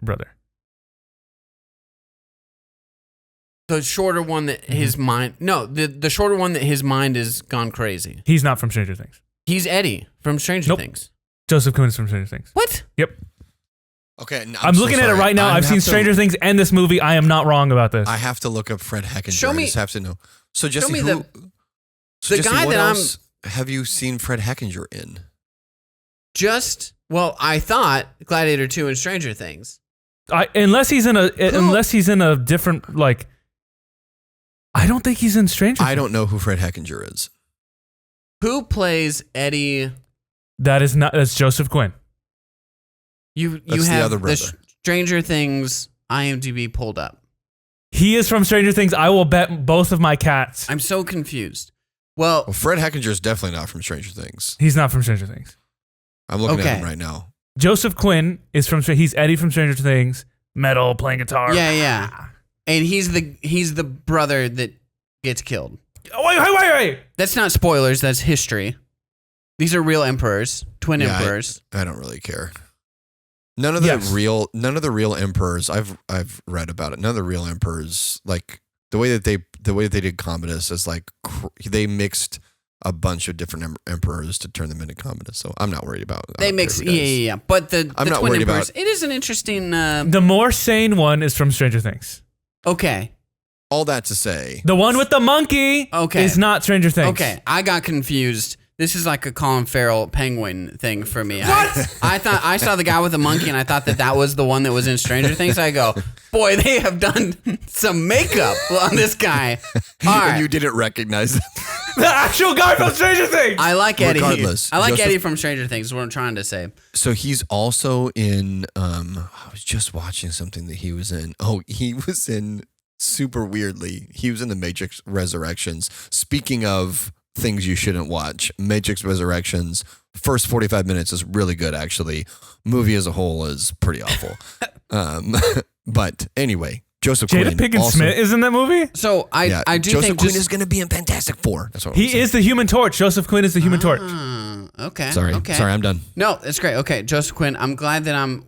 The shorter one that his mind... No, the shorter one that his mind is gone crazy. He's not from Stranger Things. He's Eddie from Stranger Things. Joseph Quinn is from Stranger Things. What? Yep. Okay, I'm looking at it right now. I've seen Stranger Things and this movie. I am not wrong about this. I have to look up Fred Heckinger. Show me. I just have to know. So Jesse, show me the Jesse, guy what that else have you seen Fred Heckinger in? I thought Gladiator 2 and Stranger Things. Unless he's in a different, like, I don't think he's in Stranger Things. I don't know who Fred Heckinger is. Who plays Eddie? That's Joseph Quinn. You That's have the other brother. the Stranger Things IMDb pulled up. He is from Stranger Things. I will bet both of my cats. I'm so confused. Well, Fred Heckinger is definitely not from Stranger Things. He's not from Stranger Things. I'm looking at him right now. Joseph Quinn is he's Eddie from Stranger Things, metal, playing guitar. Yeah. And he's the brother that gets killed. Wait. That's not spoilers, that's history. These are real emperors, twin emperors. I don't really care. None of the real emperors I've read about it. None of the real emperors, like the way that they did Commodus is like they mixed a bunch of different emperors to turn them into Commodus. So I'm not worried about that. They mix, yeah. But I'm not worried emperors, about. It is an interesting. The more sane one is from Stranger Things. Okay. All that to say, the one with the monkey is not Stranger Things. Okay, I got confused. This is like a Colin Farrell penguin thing for me. What? I thought I saw the guy with the monkey, and I thought that was the one that was in Stranger Things. I go, boy, they have done some makeup on this guy. All right. And you didn't recognize him. The actual guy from Stranger Things. I like Eddie. Regardless, I like Eddie from Stranger Things. Is what I'm trying to say. So he's also in. I was just watching something that he was in. Oh, he was in. Super weirdly, he was in the Matrix Resurrections. Speaking of things you shouldn't watch, Matrix Resurrections, first 45 minutes is really good, actually. Movie as a whole is pretty awful. But anyway, Joseph Quinn. Jada Pinkett Smith is in that movie? So I do Joseph think Quinn is going to be in Fantastic Four. That's what he is the Human Torch. Joseph Quinn is the Human Torch. Okay. Sorry, I'm done. No, it's great. Okay, Joseph Quinn. I'm glad that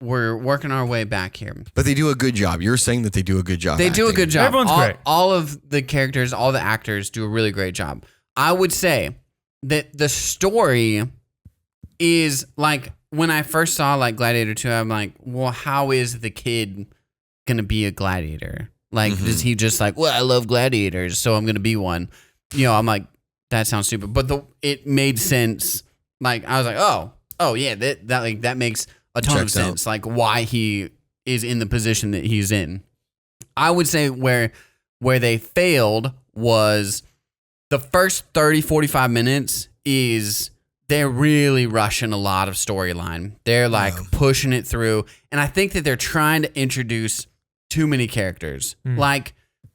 we're working our way back here. But they do a good job. You're saying that they do a good job. They do a good job. Everyone's great. All of the characters, all the actors do a really great job. I would say that the story is like, when I first saw like Gladiator 2, I'm like, well, how is the kid going to be a gladiator? Like, is he just like, well, I love gladiators, so I'm going to be one? I'm like, that sounds stupid. But it made sense. Like, I was like, oh yeah, that makes a ton of sense, like why he is in the position that he's in. I would say where they failed was the first 30, 45 minutes is they're really rushing a lot of storyline. They're like pushing it through. And I think that they're trying to introduce too many characters. Like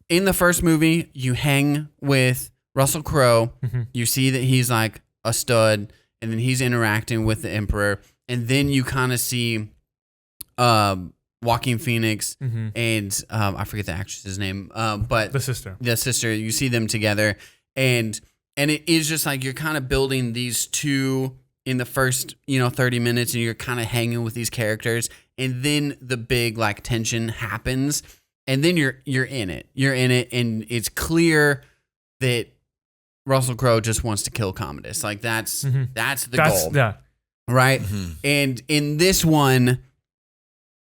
in the first movie, you hang with Russell Crowe. Mm-hmm. You see that he's like a stud, and then he's interacting with the Emperor, and then you kind of see Joaquin Phoenix and I forget the actress's name, but the sister. You see them together, and it is just like you're kind of building these two in the first 30 minutes, and you're kind of hanging with these characters, and then the big like tension happens. And then you're in it. You're in it, and it's clear that Russell Crowe just wants to kill Commodus. Like that's the goal, yeah, right? Mm-hmm. And in this one,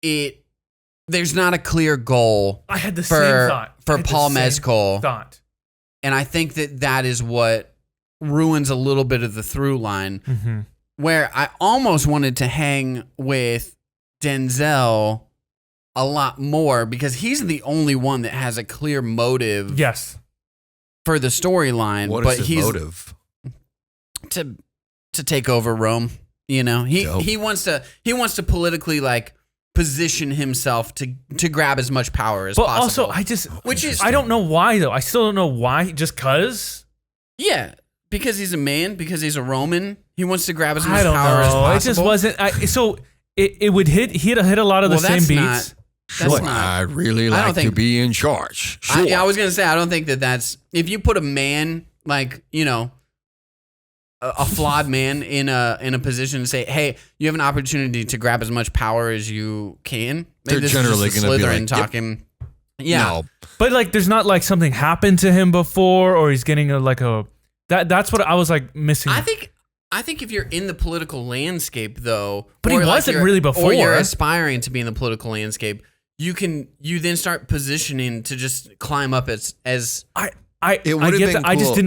there's not a clear goal. I had the same thought for Paul Mescal. Thought, and I think that is what ruins a little bit of the through line. Where I almost wanted to hang with Denzel a lot more because he's the only one that has a clear motive. Yes. For the storyline. What is his motive? To take over Rome. He wants to politically like position himself to grab as much power as possible. But also I don't know why though. I still don't know why. Just cause? Yeah. Because he's a man, because he's a Roman. He wants to grab as much power as possible. It just wasn't so it would hit a lot of the same beats. Sure, I really like to be in charge. Sure. I was going to say, I don't think that's... If you put a man, like, a flawed man in a position to say, hey, you have an opportunity to grab as much power as you can. They're generally going to be like, talking. Yep. Yeah. No. But, like, there's not, like, something happened to him before, or he's getting, that's what I was, like, missing. I think if you're in the political landscape, though... But he wasn't really before. Or you're aspiring to be in the political landscape... You then start positioning to just climb up as I get that.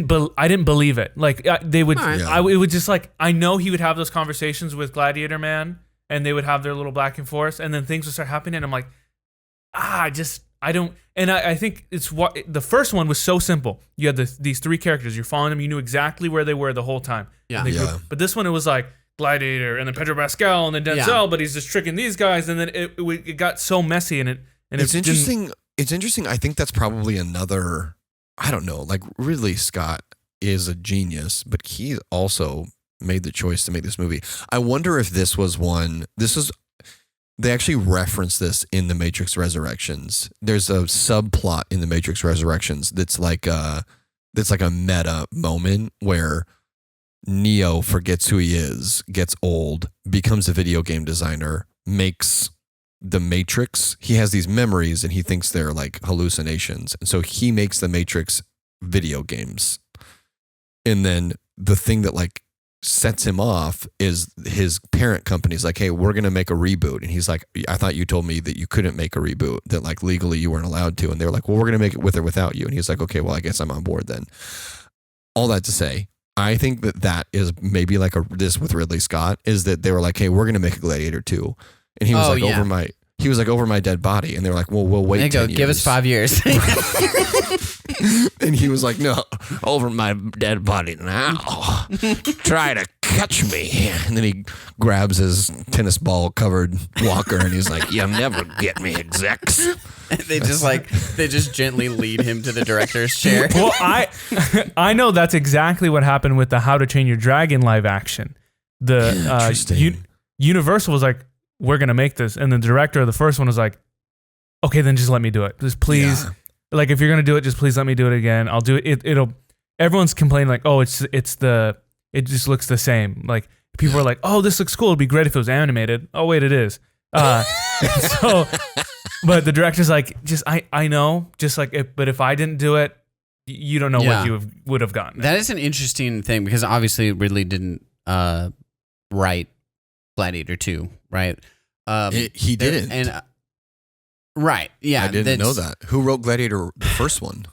Cool. I didn't believe it. Like they would, right. It would just like I know he would have those conversations with Gladiator Man, and they would have their little back and forth, and then things would start happening, and I'm like, I don't. And I think it's what the first one was so simple. You had these three characters. You're following them. You knew exactly where they were the whole time. Yeah. But this one, it was like Gladiator and then Pedro Pascal and then Denzel, but he's just tricking these guys, and then it got so messy, and it's interesting. It's interesting. I think that's probably another. I don't know. Like Ridley Scott is a genius, but he also made the choice to make this movie. I wonder if this was one. They actually reference this in The Matrix Resurrections. There's a subplot in The Matrix Resurrections that's like a meta moment where Neo forgets who he is, gets old, becomes a video game designer, makes the Matrix. He has these memories and he thinks they're like hallucinations. And so he makes the Matrix video games. And then the thing that like sets him off is his parent company's like, hey, we're going to make a reboot. And he's like, I thought you told me that you couldn't make a reboot, that like legally you weren't allowed to. And they're like, well, we're going to make it with or without you. And he's like, okay, well, I guess I'm on board then. All that to say, I think that is maybe like this with Ridley Scott is that they were like, hey, we're going to make a Gladiator 2. And he was over my dead body. And they were like, well, we'll wait. There you 10 go. years. Give us 5 years. And he was like, no, over my dead body now. Try to catch me. And then he grabs his tennis ball covered walker and he's like, you'll never get me, execs. They just gently lead him to the director's chair. Well, I know that's exactly what happened with the How to Train Your Dragon live action. Universal was like, we're going to make this. And the director of the first one was like, okay, then just let me do it. Just please. Yeah. Like, if you're going to do it, just please let me do it again. I'll do it. Everyone's complaining like, oh, it just looks the same. Like, people are like, oh, this looks cool. It'd be great if it was animated. Oh, wait, it is. But the director's like, I know, just like, but if I didn't do it, you don't know what you would have gotten. That is an interesting thing because obviously Ridley didn't write Gladiator 2, right? He didn't. And right, yeah. I didn't know that. Who wrote Gladiator, the first one?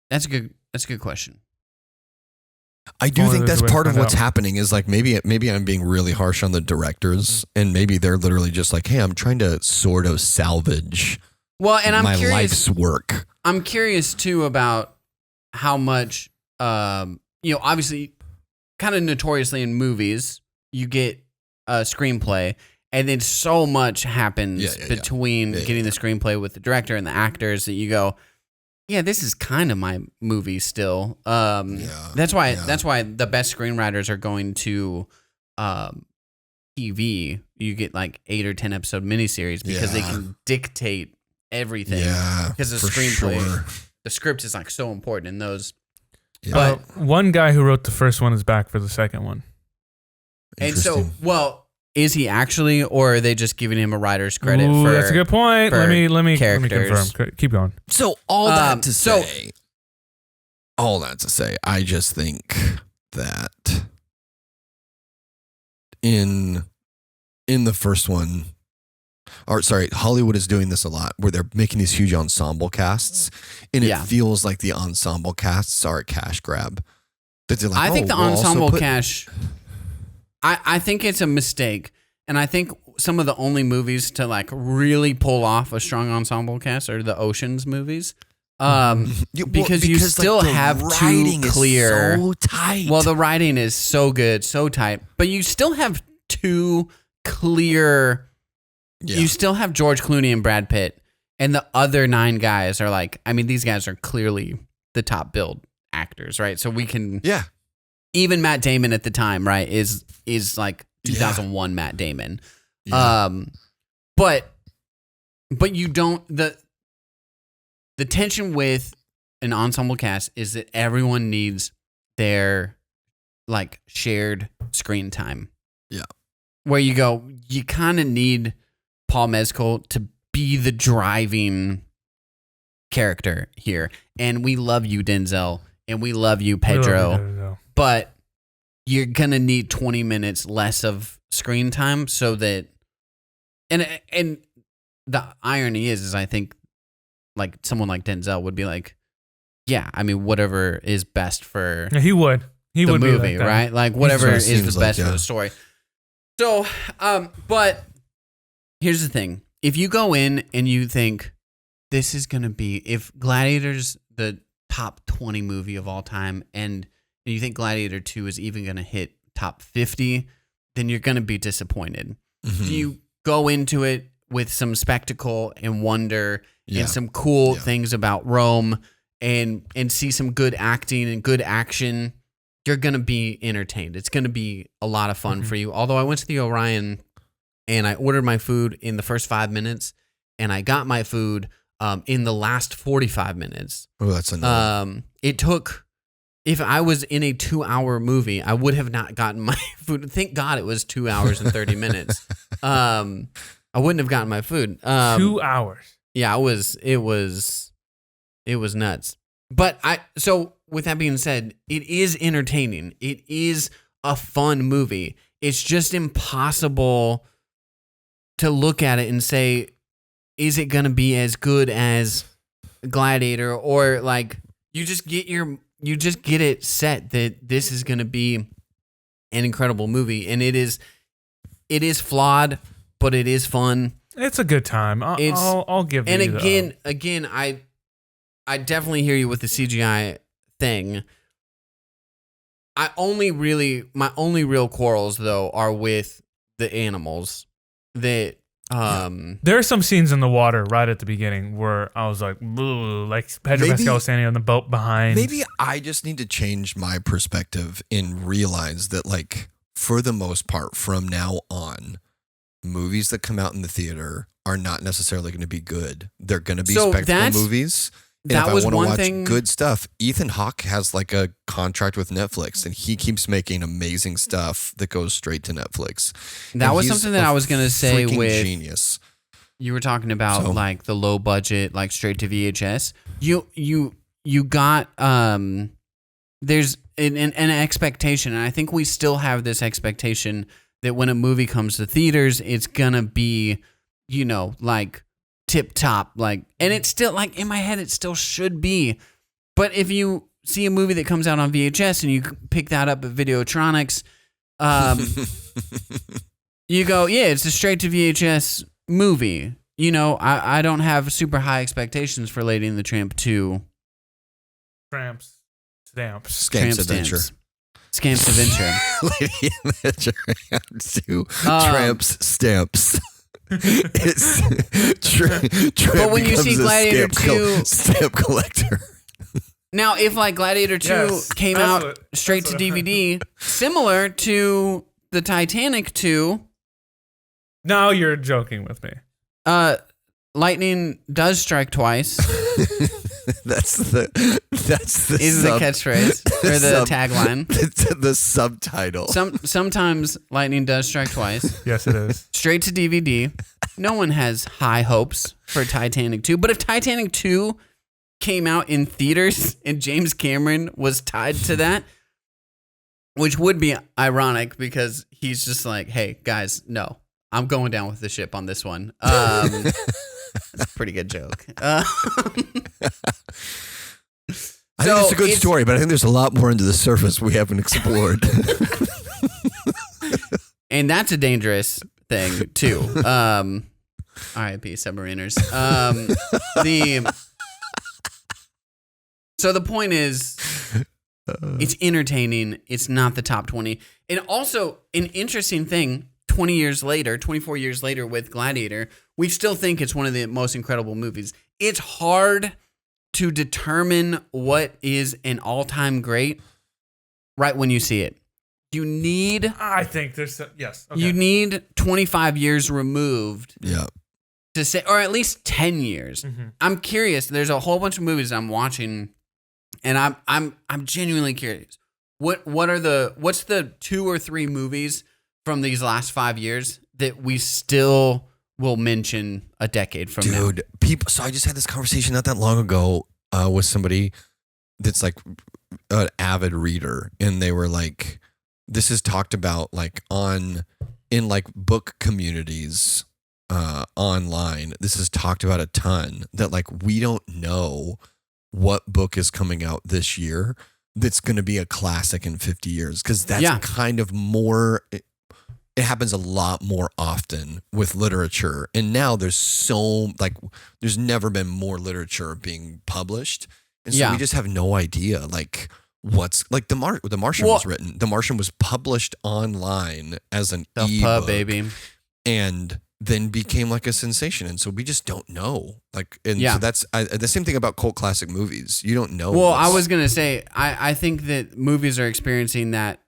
That's a good question. I do think that's part of what's happening is like maybe I'm being really harsh on the directors and maybe they're literally just like, hey, I'm trying to sort of salvage my life's work. I'm curious too about how much, obviously kind of notoriously in movies, you get a screenplay and then so much happens between getting the screenplay with the director and the actors that you go, yeah, this is kind of my movie still. That's why the best screenwriters are going to TV. You get like 8 or 10 episode miniseries because they can dictate everything. Yeah, because the screenplay, the script is like so important in those. Yeah. But one guy who wrote the first one is back for the second one. And so, is he actually, or are they just giving him a writer's credit? Ooh, that's a good point. Let me confirm. Keep going. So all that to say, I just think that in the first one, Hollywood is doing this a lot, where they're making these huge ensemble casts, and it feels like the ensemble casts are a cash grab. That they're like, I think the ensemble cash. I think it's a mistake, and I think some of the only movies to like really pull off a strong ensemble cast are the Ocean's movies, because you still like, have too clear. So tight. Well, the writing is so good, so tight, but you still have too clear. Yeah. You still have George Clooney and Brad Pitt, and the other 9 guys are like. I mean, these guys are clearly the top billed actors, right? So we can. Yeah. Even Matt Damon at the time, right, is like 2001 Matt Damon. Yeah. But you don't the tension with an ensemble cast is that everyone needs their like shared screen time. Yeah. Where you kind of need Paul Mescal to be the driving character here. And we love you, Denzel, and we love you, Pedro. But you're going to need 20 minutes less of screen time so that, and the irony is I think like someone like Denzel would be like, yeah, I mean, whatever is best for he would the movie, be like right? Like whatever is the best for the story. So, but here's the thing. If you go in and you think this is going to be, if Gladiator's the top 20 movie of all time and you think Gladiator 2 is even going to hit top 50, then you're going to be disappointed. Mm-hmm. So you go into it with some spectacle and wonder and some cool things about Rome and see some good acting and good action, you're going to be entertained. It's going to be a lot of fun for you. Although I went to the Orion and I ordered my food in the first 5 minutes and I got my food in the last 45 minutes. Oh, that's enough. It took... If I was in a 2-hour movie, I would have not gotten my food. Thank God it was 2 hours and 30 minutes. I wouldn't have gotten my food. 2 hours. Yeah, it was nuts. But so with that being said, it is entertaining. It is a fun movie. It's just impossible to look at it and say, is it going to be as good as Gladiator? Or like you just get it set that this is going to be an incredible movie, and it is flawed, but it is fun. It's a good time. I'll give it. And again, I definitely hear you with the CGI thing. My only real quarrels though are with the animals. That there are some scenes in the water right at the beginning where I was like Pedro Pascal standing on the boat behind. Maybe I just need to change my perspective and realize that, like, for the most part, from now on, movies that come out in the theater are not necessarily going to be good. They're going to be spectacle movies. And if I want to watch good stuff, Ethan Hawke has like a contract with Netflix, and he keeps making amazing stuff that goes straight to Netflix. That was something that I was going to say with genius. You were talking about like the low budget, like straight to VHS. You got there's an expectation, and I think we still have this expectation that when a movie comes to theaters, it's gonna be, like tip top, like, and it's still like in my head, it still should be. But if you see a movie that comes out on VHS and you pick that up at Videotronics, you go, yeah, it's a straight to VHS movie. I don't have super high expectations for Lady and the Tramp 2. Scamps Adventure. Scamps Adventure. Lady and the Tramp 2. Tramps Stamps. It's Trent But when you see becomes a Gladiator 2 stamp collector. Now, if like Gladiator 2 came out straight to DVD, similar to the Titanic 2. Now you're joking with me. Lightning does strike twice. That's the is the catchphrase or the tagline. The subtitle. Sometimes lightning does strike twice. Yes, it is. Straight to DVD. No one has high hopes for Titanic 2. But if Titanic 2 came out in theaters and James Cameron was tied to that, which would be ironic because he's just like, hey, guys, no, I'm going down with the ship on this one. That's a pretty good joke. I think it's a good story, but I think there's a lot more under the surface we haven't explored. And that's a dangerous thing, too. R.I.P. submariners. So the point is, it's entertaining. It's not the top 20. And also, an interesting thing, 24 years later with Gladiator, we still think it's one of the most incredible movies. It's hard to determine what is an all-time great right when you see it. You need... I think there's... yes. Okay. You need 25 years removed Yeah. to say... Or at least 10 years. Mm-hmm. I'm curious. There's a whole bunch of movies I'm watching, and I'm genuinely curious. What's the 2 or 3 movies from these last 5 years that we still will mention a decade from now? Dude, people. So I just had this conversation not that long ago with somebody that's like an avid reader, and they were like, "This is talked about like in like book communities online. This is talked about a ton. That like we don't know what book is coming out this year that's going to be a classic in 50 years because that's kind of more." It happens a lot more often with literature. And now there's never been more literature being published. And so we just have no idea, like, what's, like, The Martian was written. The Martian was published online as an ebook. Baby. And then became, like, a sensation. And so we just don't know. Like, and so that's the same thing about cult classic movies. You don't know. Well, I was going to say, I think that movies are experiencing that,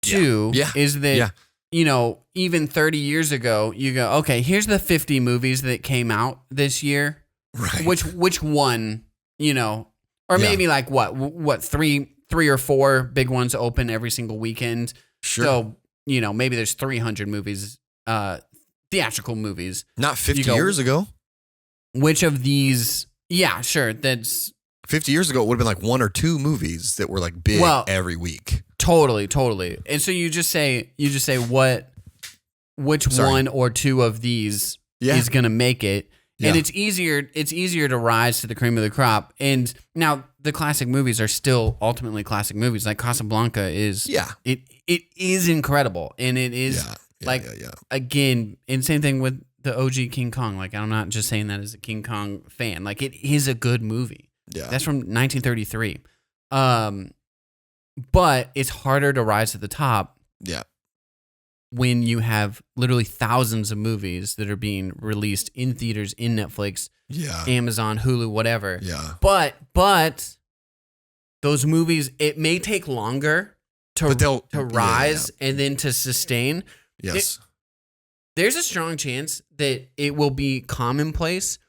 too. Yeah. Is that... Yeah. You know, even 30 years ago, you go, okay, here's the 50 movies that came out this year. Right. Which one, you know, or maybe like what three or 4 big ones open every single weekend. Sure. So, you know, maybe there's 300 movies, theatrical movies. Not 50 years ago. Which of these? Yeah, sure. That's 50 years ago. It would have been like 1 or 2 movies that were like big every week. Totally. And so you just say which 1 or 2 of these is going to make it. Yeah. And it's easier to rise to the cream of the crop. And now the classic movies are still ultimately classic movies. Like Casablanca is it is incredible. And it is again, and same thing with the OG King Kong. Like I'm not just saying that as a King Kong fan. Like it is a good movie. Yeah. That's from 1933. But it's harder to rise to the top when you have literally thousands of movies that are being released in theaters, in Netflix, Amazon, Hulu, whatever. Yeah. But those movies, it may take longer to rise and then to sustain. Yes. There's a strong chance that it will be commonplace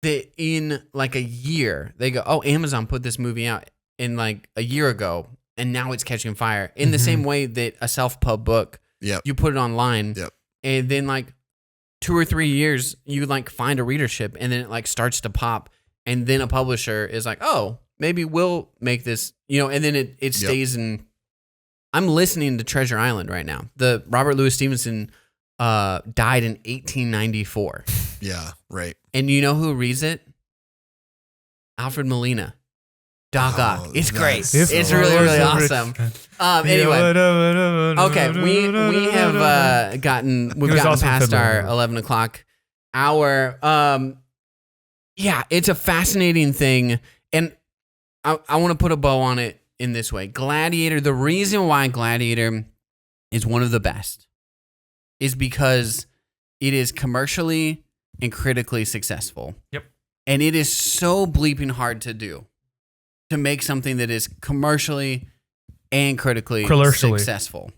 that in like a year, they go, oh, Amazon put this movie out in like a year ago. And now it's catching fire in the same way that a self-pub book, you put it online, and then like 2 or 3 years, you like find a readership, and then it like starts to pop, and then a publisher is like, oh, maybe we'll make this, you know, and then it stays in. I'm listening to Treasure Island right now. The Robert Louis Stevenson died in 1894. Yeah, right. And you know who reads it? Alfred Molina. Doc Ock. It's great. It's really awesome. Anyway, okay, we have gotten past our 11 o'clock hour. It's a fascinating thing, and I want to put a bow on it in this way. Gladiator. The reason why Gladiator is one of the best is because it is commercially and critically successful. Yep. And it is so bleeping hard to do, to make something that is commercially and critically successful.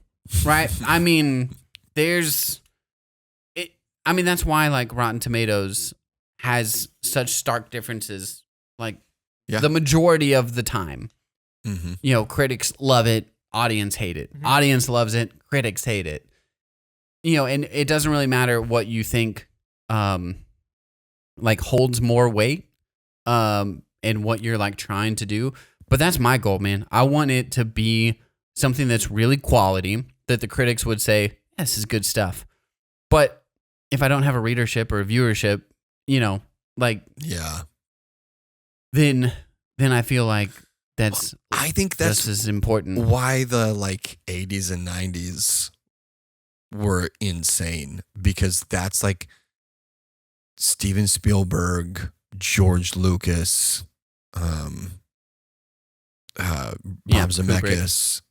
Right? I mean, that's why like Rotten Tomatoes has such stark differences, like the majority of the time. Mm-hmm. You know, critics love it, audience hate it. Mm-hmm. Audience loves it, critics hate it. You know, and it doesn't really matter what you think like holds more weight and what you're like trying to do. But that's my goal, man. I want it to be something that's really quality, that the critics would say, this is good stuff. But if I don't have a readership or a viewership, you know, like, then I feel like I think that's just as important. Why the like 80s and 90s were insane, because that's like Steven Spielberg, George Lucas, Bob Zemeckis,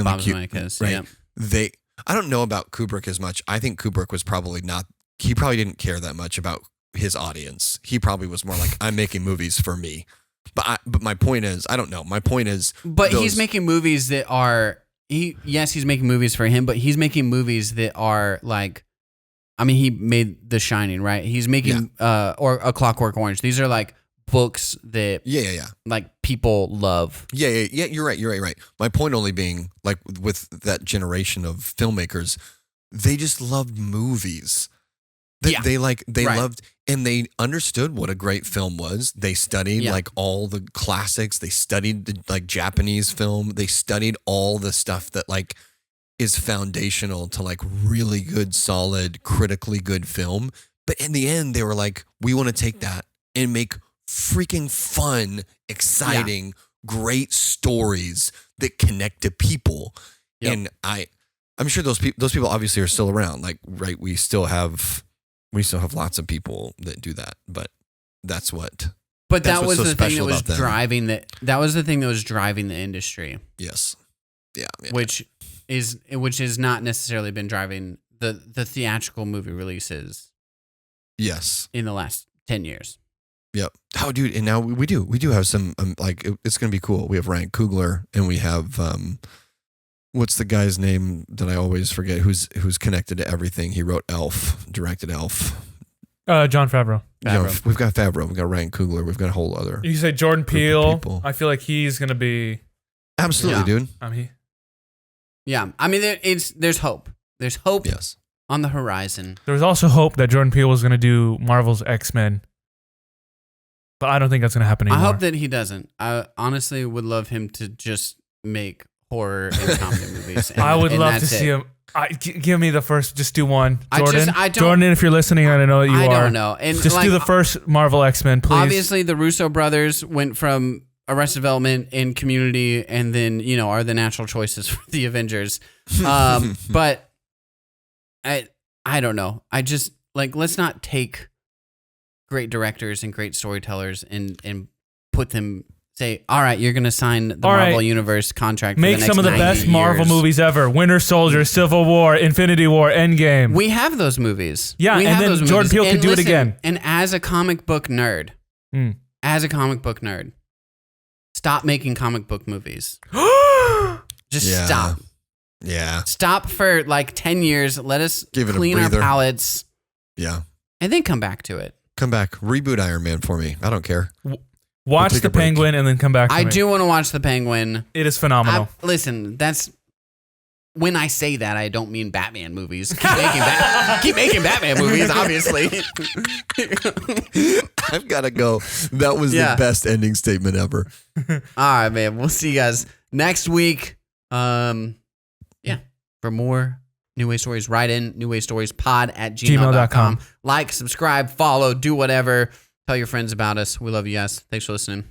Bob Zemeckis, right? Yeah. I don't know about Kubrick as much. I think Kubrick was probably he probably didn't care that much about his audience. He probably was more like, I'm making movies for me. But my point is, I don't know. My point is, but he's making movies that are he's making movies for him, but he's making movies that are like, I mean, he made The Shining, right? He's making or A Clockwork Orange. These are like books that like people love. Yeah. You're right. My point only being, like, with that generation of filmmakers, they just loved movies. They loved, and they understood what a great film was. They studied like all the classics. They studied the like Japanese film. They studied all the stuff that like is foundational to like really good, solid, critically good film. But in the end, they were like, we want to take that and make freaking fun, exciting, great stories that connect to people. Yep. And I'm sure those people obviously are still around. Like, right, we still have lots of people that do that, but that's what. But that was the thing that was driving that was the thing that was driving the industry. Yes. Yeah. Which is not necessarily been driving the theatrical movie releases. Yes. In the last 10 years. Yep. Oh, dude, and now we do have some like, it's going to be cool. We have Ryan Coogler, and we have what's the guy's name that I always forget, who's connected to everything? He wrote Elf, directed Elf. John Favreau. We've got Favreau. We've got Ryan Coogler. We've got a whole other. You say Jordan Peele. I feel like he's gonna be. Absolutely, dude. Yeah, I mean, there's hope. There's hope. Yes. On the horizon. There was also hope that Jordan Peele was gonna do Marvel's X-Men, but I don't think that's gonna happen anymore. I hope that he doesn't. I honestly would love him to just make horror and comedy movies. I would love to see him. Give me the first. Just do one, Jordan. Jordan, if you're listening, I don't know that you are. I don't know. And just do the first Marvel X-Men, please. Obviously, the Russo brothers went from Arrested Development and Community, and then are the natural choices for the Avengers. But I don't know. I just let's not take great directors and great storytellers and put them. Say, all right, you're going to sign the Marvel Universe contract. Make for the next some of the best years. Marvel movies ever. Winter Soldier, Civil War, Infinity War, Endgame. We have those movies. Yeah, and then Jordan Peele could do it again. And as a comic book nerd, stop making comic book movies. Just stop. Yeah. Stop for 10 years. Let us clean our palates. Yeah. And then come back to it. Come back. Reboot Iron Man for me. I don't care. Watch The Penguin and then come back to me. I do want to watch The Penguin. It is phenomenal. Listen, that's when I say that, I don't mean Batman movies. Keep making Batman movies, obviously. I've got to go. That was the best ending statement ever. All right, man. We'll see you guys next week. For more New Way Stories, write in newwaystoriespod@gmail.com. Like, subscribe, follow, do whatever. Tell your friends about us. We love you guys. Thanks for listening.